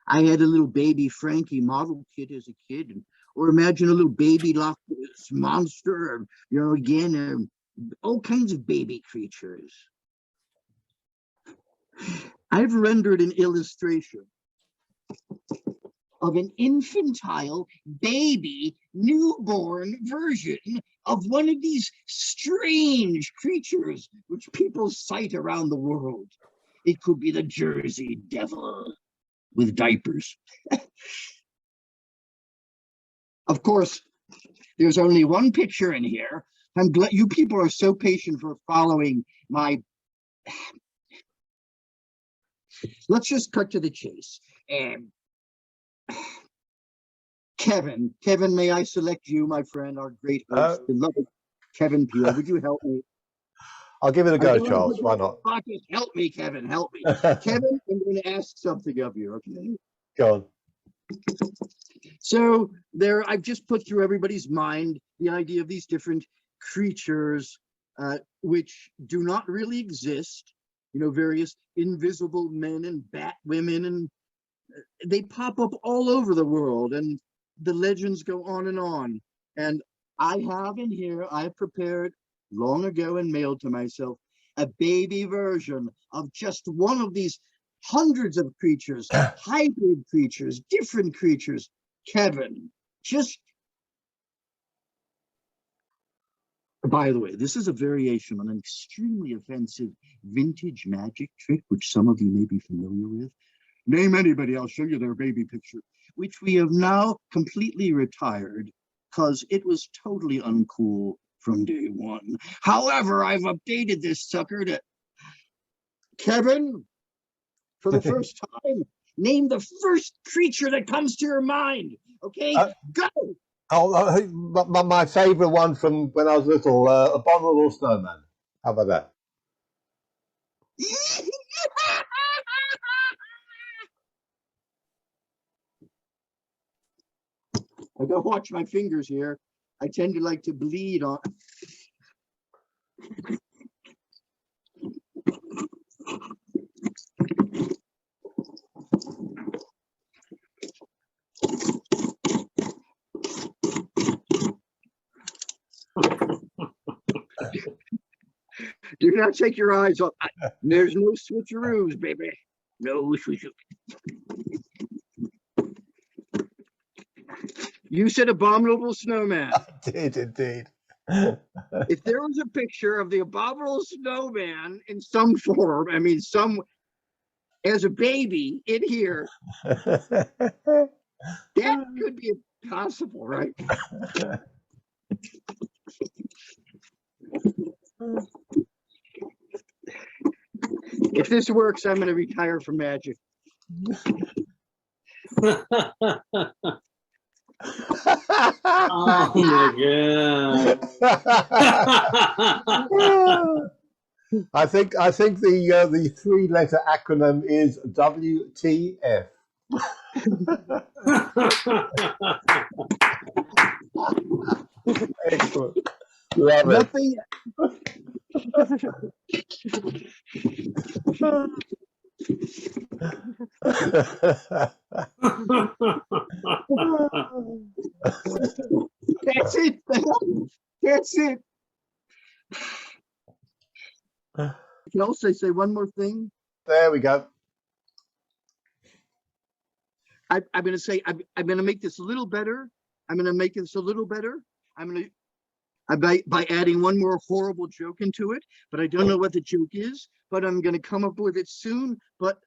I had a little baby Frankie model kit as a kid, or imagine a little baby Loch Ness Monster, again, all kinds of baby creatures. I've rendered an illustration of an infantile baby newborn version of one of these strange creatures which people cite around the world. It could be the Jersey Devil, with diapers. Of course, there's only one picture in here. I'm glad you people are so patient for following my. Let's just cut to the chase. And Kevin, may I select you, my friend, our great host, beloved Kevin Peel? Would you help me? I'll give it a go, Charles. Why not? Help me, Kevin. Help me, Kevin. I'm going to ask something of you. Okay. Go on. So there, I've just put through everybody's mind the idea of these different creatures, which do not really exist. You know, various invisible men and bat women, and they pop up all over the world, and the legends go on and on. And I have in here, I prepared long ago and mailed to myself a baby version of just one of these hundreds of creatures, hybrid creatures, different creatures. Kevin, just, by the way, this is a variation on an extremely offensive vintage magic trick, which some of you may be familiar with. Name anybody, I'll show you their baby picture, which we have now completely retired because it was totally uncool from day one. However, I've updated this sucker to Kevin, for the first time, name the first creature that comes to your mind. Okay, go. My favorite one from when I was little, Abominable Snowman. How about that? I gotta watch my fingers here. I tend to like to bleed on. Do not take your eyes off. There's no switcheroos, baby. No switcheroos. You said Abominable Snowman. I did indeed. If there was a picture of the Abominable Snowman in some form, I mean, as a baby in here, that could be possible, right? If this works, I'm going to retire from magic. Oh my god! I think the three-letter acronym is WTF. Excellent. Love Nothing. That's it. That's it. Can I also say one more thing? There we go. I'm going to say I'm going to make this a little better. I'm going to make this a little better. I'm going to by adding one more horrible joke into it, but I don't know what the joke is. But I'm going to come up with it soon. But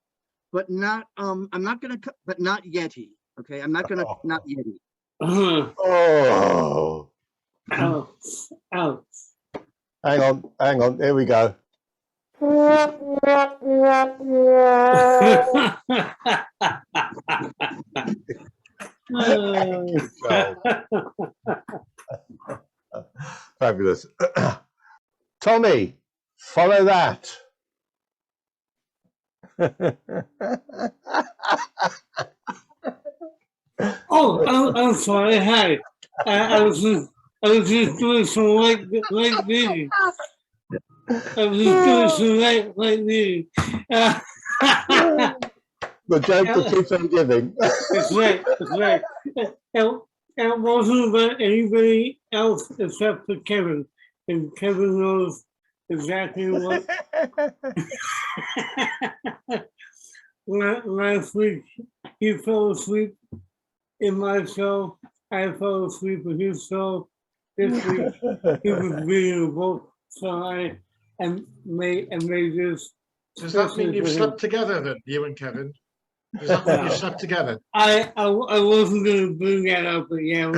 not I'm not going to but not Yeti. Okay, I'm not going to not Yeti. Oh. Ouch. Ouch. Hang on. Here we go. Fabulous. Tommy, follow that. I'm sorry. Hi. I was just doing some light reading. I was just doing some light reading. The joke that keeps on giving. That's right. That's right. It wasn't about anybody else except for Kevin, and Kevin knows exactly what. Last week, he fell asleep in my cell. I fell asleep in his cell. This week, he was reading a book, so I and they just. Does that mean you've slept together then, you and Kevin? Is that when you slept together? I wasn't going to bring that up, but yeah,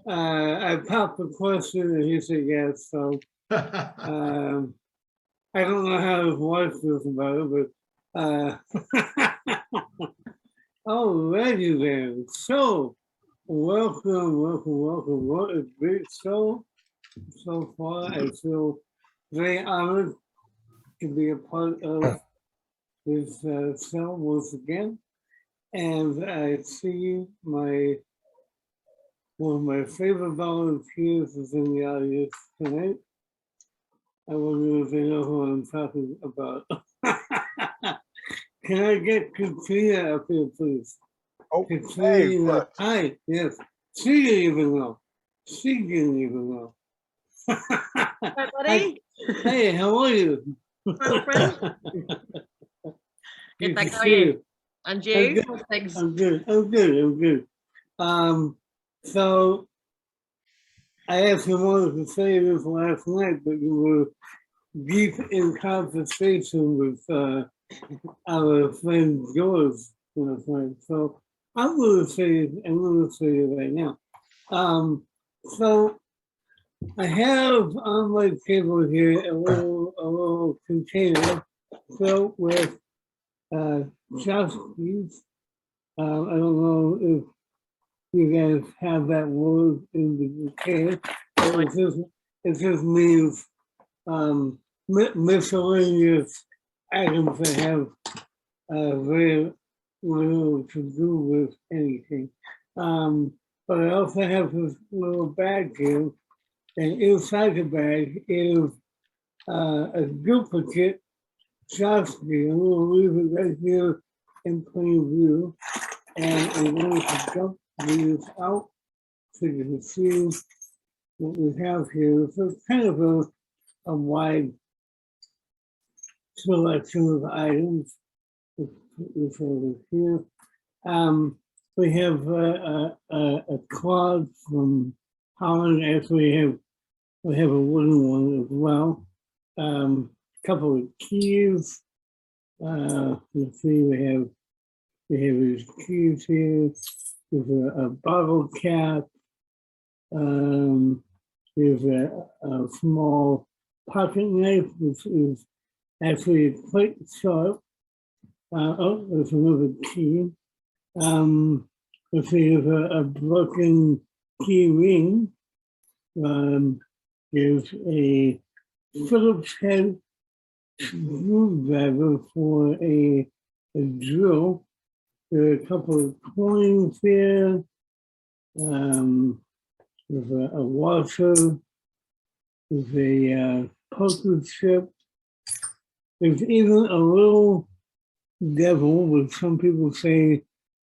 I popped the question and he said yes. So I don't know how his wife feels about it, but alrighty then. So welcome. What a great show so far. I feel very honored to be a part of this show once again. And I see one of my favorite volunteers is in the audience tonight. I wonder if they know who I'm talking about. Can I get Katrina up here, please? Oh, Katrina. Hi, yes. She didn't even know. Hi, buddy. Hey, how are you? Hello, friend. Good, thanks. How are you? And you? Thanks. I'm good. So I actually wanted to say this last night, but you were deep in conversation with our friend George last night. So I'm going to say it right now. So I have on my table here a little container filled with tchotchkes. I don't know if you guys have that word in the UK. It just means miscellaneous items that have very little to do with anything. But I also have this little bag here, and inside the bag is a duplicate tchotchke. I'm going to leave it right here in plain view, and I'm going to dump these out so you can see what we have here. So it's kind of a wide selection of items. Let's put this over here. We have a cloth from Holland. Actually, we have a wooden one as well. Couple of keys. Let's see, we have these keys here. There's a bottle cap. There's a small pocket knife, which is actually quite sharp. Oh, there's another key. Let's see, there's a broken key ring. There's a Phillips head screwdriver for a drill. There are a couple of coins here. There's a washer. There's a poker chip. There's even a little devil, which some people say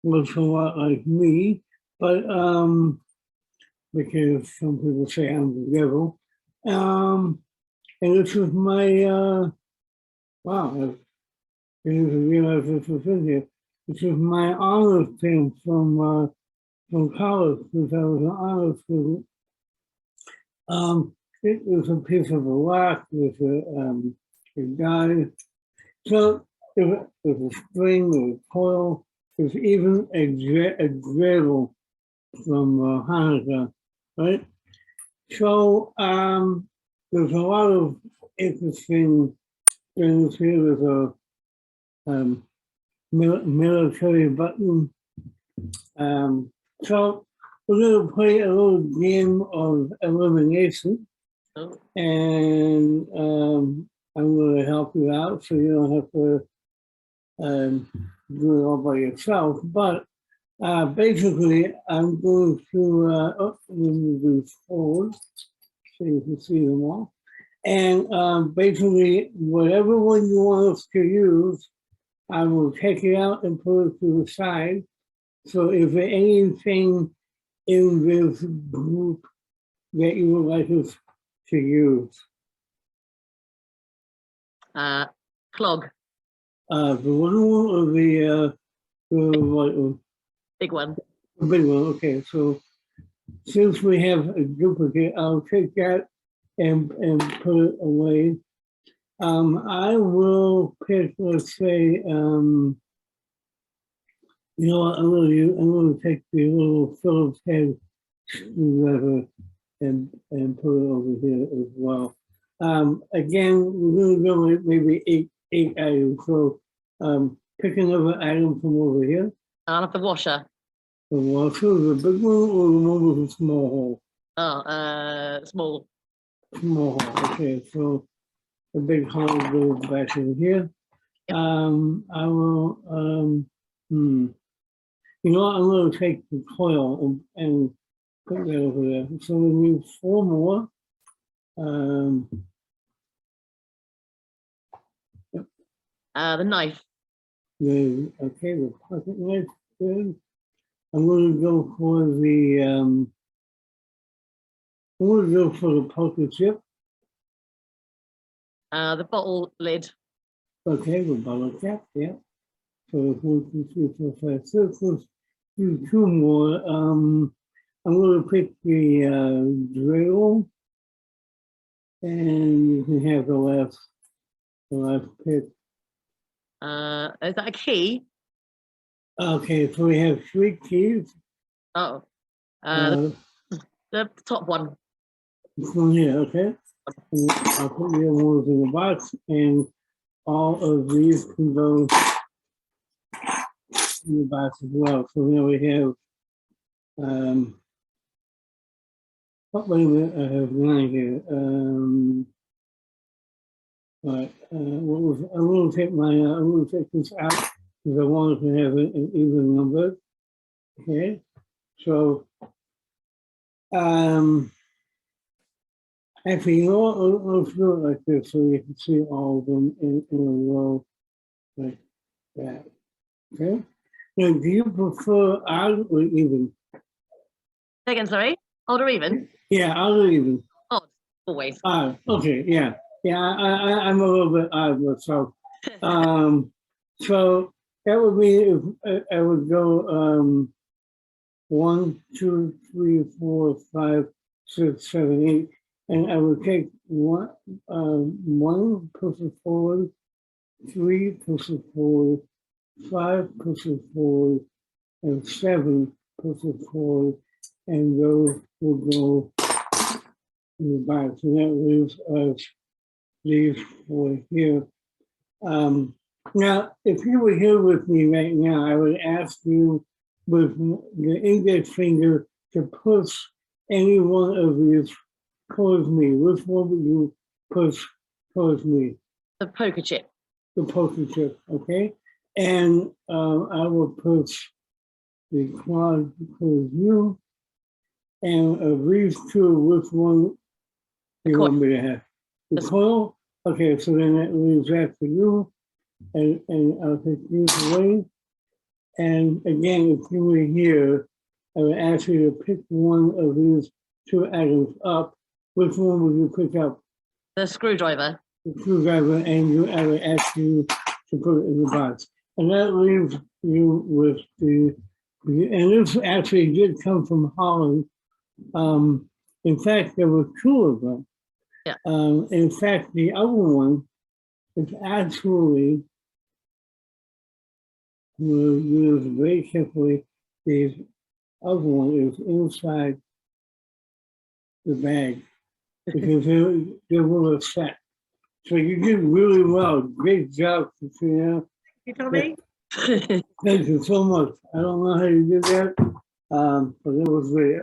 looks a lot like me, but because some people say I'm the devil. And this is my wow, I didn't realize this was in here. This is my honors pin from college, because I was an honors student. It was a piece of a rock with a guide. So there's a string, there's a coil, there's even a dreidel from Hanukkah, right? So there's a lot of interesting things here. There's a military button. So we're going to play a little game of elimination, and I'm going to help you out so you don't have to do it all by yourself. But basically, I'm going to move these forward so you can see them all. And basically, whatever one you want us to use, I will take it out and put it to the side. So if there's anything in this group that you would like us to use? Clog. The little one or the white one? Big one. The big one, okay. So since we have a duplicate, I'll take that and put it away. I will pick, let's say, You know what, I'm gonna take the little Phillips head screwdriver and put it over here as well. Again, we're gonna go with maybe eight items. So pick another item from over here. I'll have the washer. The washer, the big one or the one with a small hole? Oh, small. Small hole, okay, so the big hole goes back in here. I will, you know what, I'm gonna take the coil and put that over there. So we need 4 more. The knife. Okay, the pocket knife, good. I'm gonna go for the, poker chip. The bottle lid. Okay, the bottle cap, yeah. So 1, 2, 3, 4, 5, 6. Let's do 2 more. I'm gonna pick the drill, and you can have the last pick. Is that a key? Okay, so we have 3 keys. Oh. The top one. This one here, okay. And I'll put the other ones in the box, and all of these can go in the box as well. So now we have, oh, wait a minute, I have 9 here. Right, I'm going to take this out because I wanted to have an even number. Okay, so, actually, you know what, let's do it like this so you can see all of them in a row like that. Okay, now do you prefer odd or even? Say again, sorry? Odd or even? Yeah, odd or even. Odd, always. Odd, okay, yeah. Yeah, I'm a little bit odd myself. So that would be if I would go 1, 2, 3, 4, 5, 6, 7, 8, and I would take one pushes forward, 3 pushes forward, 5 pushes forward, and 7 pushes forward, and those will go in the box. And that leaves us these 4 here. Now, if you were here with me right now, I would ask you with the index finger to push any one of these towards me. Which one would you push towards me? The poker chip. The poker chip, okay? And I will push the quad towards you. And of these 2, which one do you want me to have? The coil? Okay, so then that leaves that for you. And I'll take these away. And again, if you were here, I would ask you to pick one of these 2 items up. Which one would you pick up? The screwdriver. The screwdriver, and I would ask you to put it in the box. And that leaves you with and this actually did come from Harley. In fact, there were 2 of them. Yeah. In fact, the other one is actually, we'll use very carefully, the other one is inside the bag because they were set. So you did really well. Great job, Katrina. You tell me? Thank you so much. I don't know how you did that, but it was great.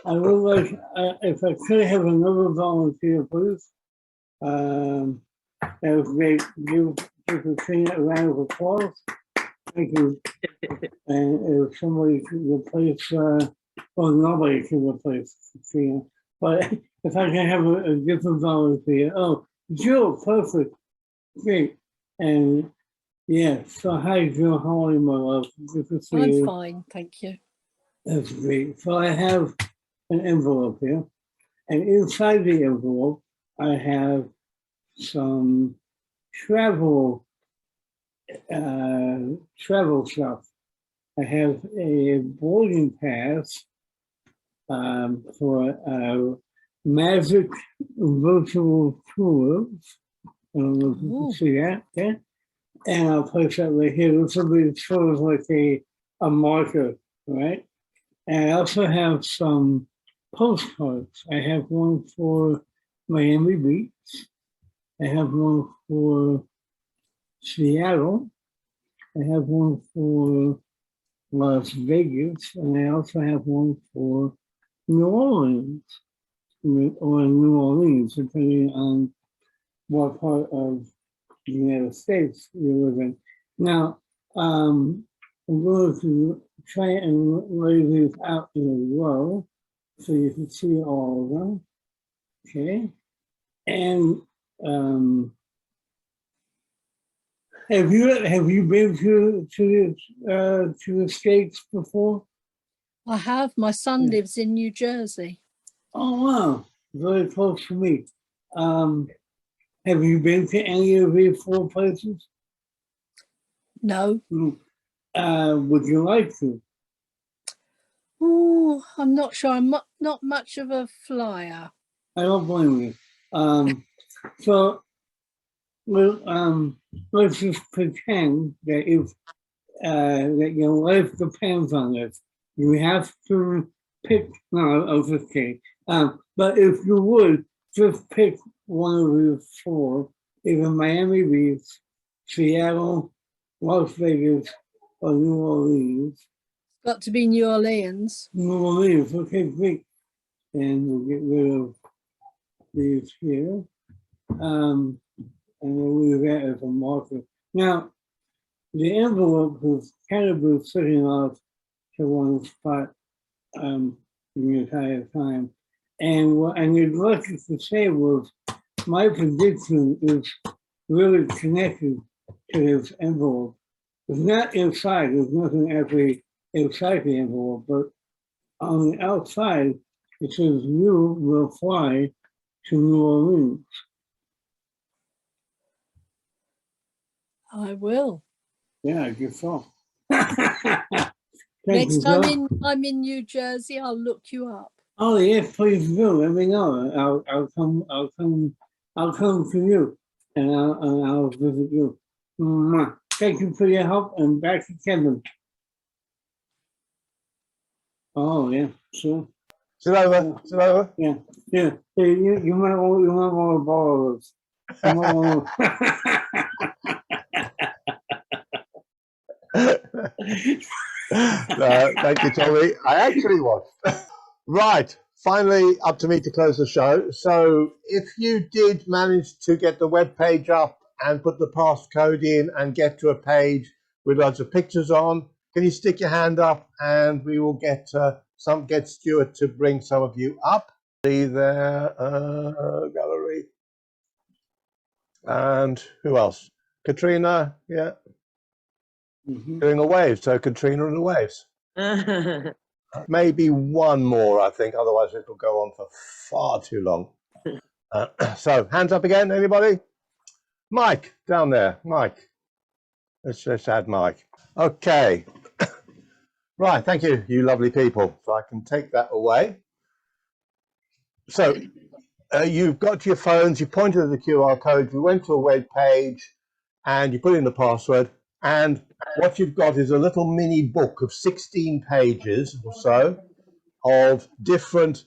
I would like, if I could have another volunteer, please. That was great. Give Katrina a round of applause. Thank you. And if somebody could replace, well, nobody can replace Katrina, but if I can have a different volunteer. Oh, Jill, perfect. Great. And yeah, so hi, Jill. How are you, my love? Good to see you. I'm fine, thank you. That's great. So I have an envelope here, and inside the envelope, I have some travel stuff. I have a boarding pass for Magic Virtual Tours. I don't know if you can see that. Okay. And I'll place that right here. This will be sort of like a marker, right? And I also have some postcards. I have one for Miami Beach. I have one for Seattle. I have one for Las Vegas. And I also have one for New Orleans, or New Orleans, depending on what part of the United States you live in. Now, I'm going to try and lay these out in a row so you can see all of them. Okay. And have you been to the States before? I have. My son lives in New Jersey. Oh wow, very close to me. Have you been to any of these 4 places? No. Would you like to? Oh, I'm not sure. I'm not much of a flyer. I don't blame you. So, well, let's just pretend that if that your life depends on this, you have to pick. No, I was just kidding. But if you would just pick one of the 4, either Miami Beach, Seattle, Las Vegas, or New Orleans. Got to be New Orleans. New Orleans, okay, great. And we'll get rid of these here. And we'll leave that as a marker. Now, the envelope has kind of been sitting off to one spot the entire time. And what I neglected to say was my prediction is really connected to this envelope. It's not inside, there's nothing actually inside the envelope, but on the outside, it says you will fly to New Orleans. I will. Yeah, I guess so. Next time I'm in New Jersey, I'll look you up. Oh yes, please do. Let me know. I'll come to you, and I'll visit you. Mwah. Thank you for your help, and back to Kevin. Oh yeah, sure. Sit over. Sit over. Yeah, yeah. Hey, you might want to borrow this. You might want Thank you, Tommy. I actually was. Right. Finally, up to me to close the show. So if you did manage to get the web page up and put the passcode in and get to a page with lots of pictures on, can you stick your hand up and we will get Stuart to bring some of you up. See there, gallery. And who else? Katrina, yeah. Doing a wave, so Katrina and the waves. Maybe one more, I think, otherwise it will go on for far too long. So, hands up again, anybody? Mike, down there, Mike. Let's add Mike. Okay. Right, thank you, you lovely people. So I can take that away. So, you've got your phones, you pointed at the QR code, you went to a web page, and you put in the password, and what you've got is a little mini book of 16 pages or so of different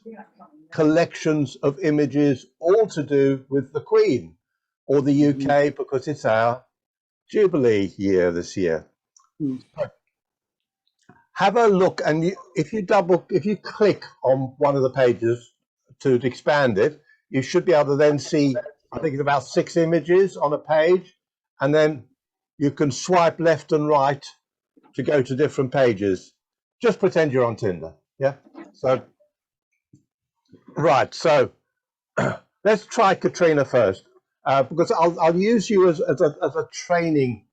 collections of images, all to do with the Queen or the UK, because it's our Jubilee year this year. Have a look, and if you click on one of the pages to expand it, you should be able to then see, I think it's about 6 images on a page, and then you can swipe left and right to go to different pages. Just pretend you're on Tinder, yeah? So, right, so let's try Katrina first, because I'll use you as a training,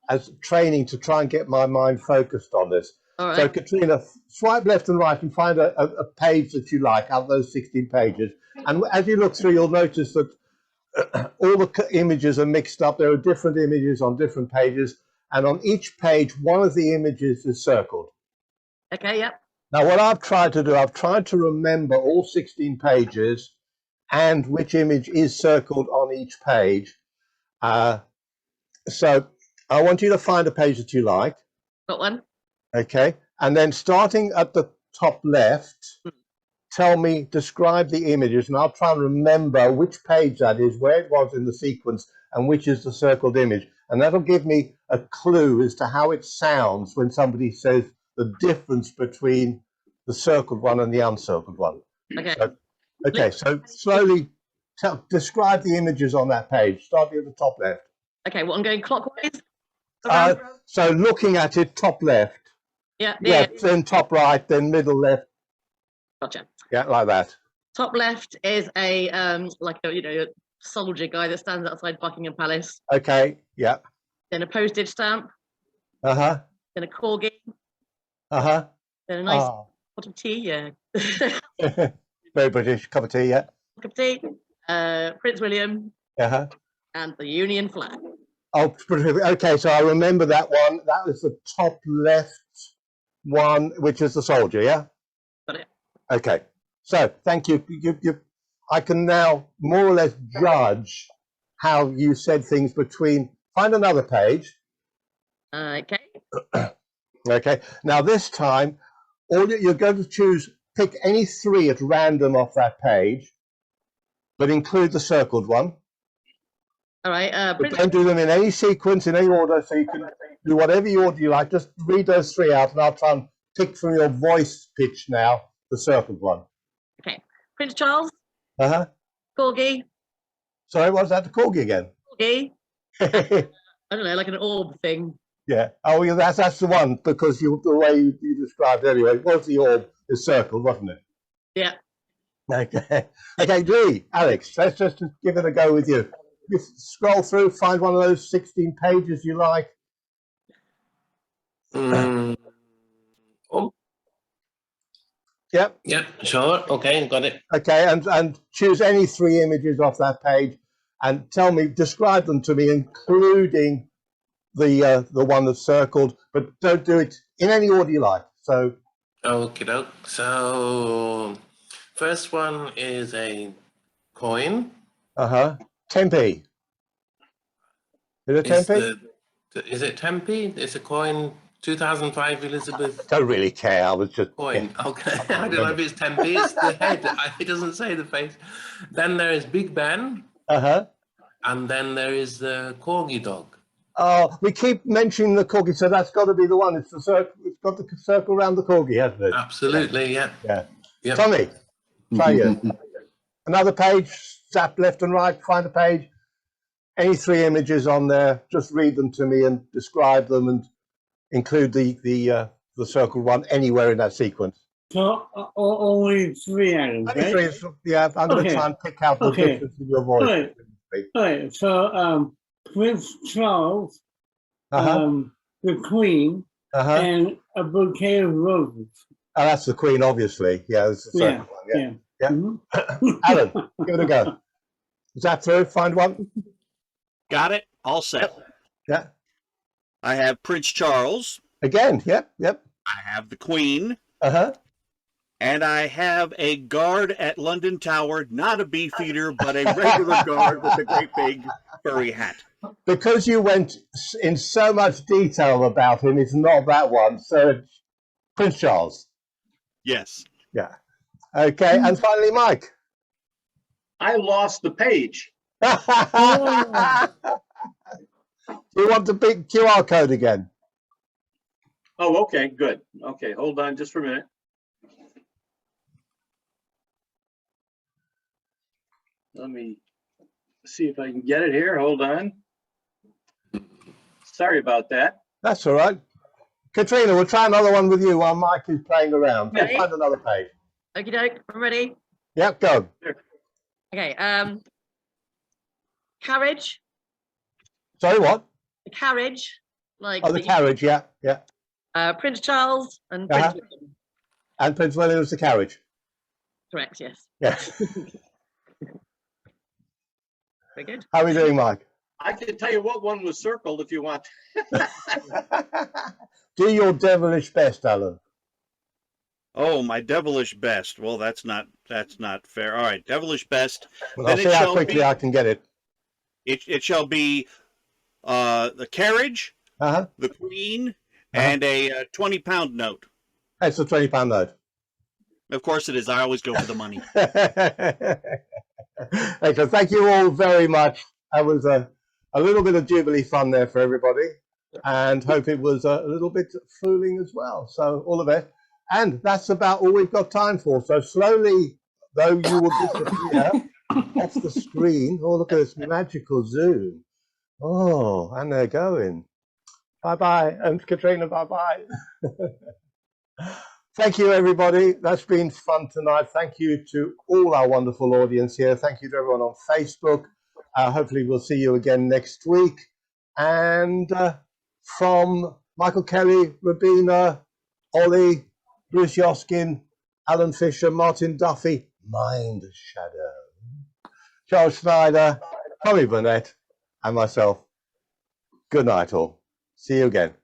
to try and get my mind focused on this. All right. So Katrina, swipe left and right and find a page that you like out of those 16 pages. And as you look through, you'll notice that all the images are mixed up. There are different images on different pages. And on each page, one of the images is circled. Okay, yep. Now, what I've tried to do, I've tried to remember all 16 pages and which image is circled on each page. So I want you to find a page that you like. Got one. Okay. And then starting at the top left, tell me, describe the images, and I'll try and remember which page that is, where it was in the sequence, and which is the circled image. And that'll give me a clue as to how it sounds when somebody says the difference between the circled one and the uncircled one. Okay. So slowly describe the images on that page, starting at the top left. Okay, well, I'm going clockwise. So looking at it, top left. Yeah. Then top right, then middle left. Gotcha. Yeah, like that. Top left is a like a soldier guy that stands outside Buckingham Palace. Okay. Yeah. Then a postage stamp. Uh-huh. Then a corgi. Uh-huh. Then a nice pot of tea. Yeah. Very British. Cup of tea. Yeah. Cup of tea. Prince William. Uh-huh. And the Union flag. Oh, okay. So I remember that one. That was the top left one, which is the soldier. Yeah. Got it. Okay. So thank you. I can now more or less judge how you said things between. Find another page. Okay. Okay. Now this time, you're going to pick any three at random off that page, but include the circled one. All right. But don't do them in any sequence, in any order, so you can do whatever order you like. Just read those three out, and I'll try and pick from your voice pitch now the circled one. Okay. Prince Charles. Uh-huh. Corgi. Sorry, what's that? The corgi again? Corgi. I don't know, like an orb thing. Yeah. Oh, yeah, that's the one, because the way you described it anyway, was the orb is circled, wasn't it? Yeah. Okay. Okay, Lee, Alex, let's just give it a go with you. You scroll through, find one of those 16 pages you like. Yep. Yep, sure. Okay, got it. Okay, and choose any three images off that page and tell me, describe them to me, including the one that's circled, but don't do it in any order you like. So. Okay, doke. So first one is a coin. 10p. Is it 10p? Is it 10p? It's a coin. 2005 Elizabeth. Don't really care. I was just coin. Okay, I don't know if it's 10p. It's the head. It doesn't say the face. Then there is Big Ben. And then there is the corgi dog. Oh, we keep mentioning the corgi, so that's got to be the one. It's the circle. It's got the circle around the corgi, hasn't it? Absolutely. Yeah. Yeah. Tommy, try you. Another page. Zap left and right. Find a page. Any three images on there. Just read them to me and describe them and include the circled one anywhere in that sequence. So only three items, Only right? three, yeah, I'm going to try and pick out the difference in your voice. All right. So Prince Charles, the Queen, and a bouquet of roses. Oh, that's the Queen, obviously. Yeah, that's the circled one. Yeah. Alan, give it a go. Is that through? Find one. Got it. All set. Yeah. I have Prince Charles. Again, yep. I have the Queen. And I have a guard at London Tower, not a beefeater, but a regular guard with a great big furry hat. Because you went in so much detail about him, it's not that one. So Prince Charles. Yes. Yeah. Okay, and finally, Mike. I lost the page. You want the big QR code again? Oh, okay, good. Okay, hold on just for a minute. Let me see if I can get it here. Hold on. Sorry about that. That's all right. Katrina, we'll try another one with you while Mike is playing around. Let's find another page. Okie doke, I'm ready. Yep, go. Okay, carriage. Sorry, what? The carriage. Like the carriage, yeah. Prince Charles and Prince William. And Prince William's the carriage. Correct, yes. Yes. Very good. How are we doing, Mike? I can tell you what one was circled if you want. Do your devilish best, Alan. Oh, my devilish best. Well, that's not fair. All right, devilish best. Well, I'll see how quickly I can get it. It shall be the carriage, the Queen, and a 20-pound note. It's a £20 note. Of course it is. I always go for the money. Excellent. Thank you all very much. That was a little bit of Jubilee fun there for everybody, and hope it was a little bit fooling as well. So all the best. And that's about all we've got time for. So slowly, though you will disappear off the screen. Oh, look at this magical zoom. Oh, and they're going. Bye-bye. And Katrina, bye-bye. Thank you, everybody. That's been fun tonight. Thank you to all our wonderful audience here. Thank you to everyone on Facebook. Hopefully we'll see you again next week. And from Michael Kelly, Robina, Olie, Bruce Yoskin, Alan Fisher, Martin Duffy, Mind Shadow, Charles Schneider, Tommy Burnett, and myself. Good night all. See you again.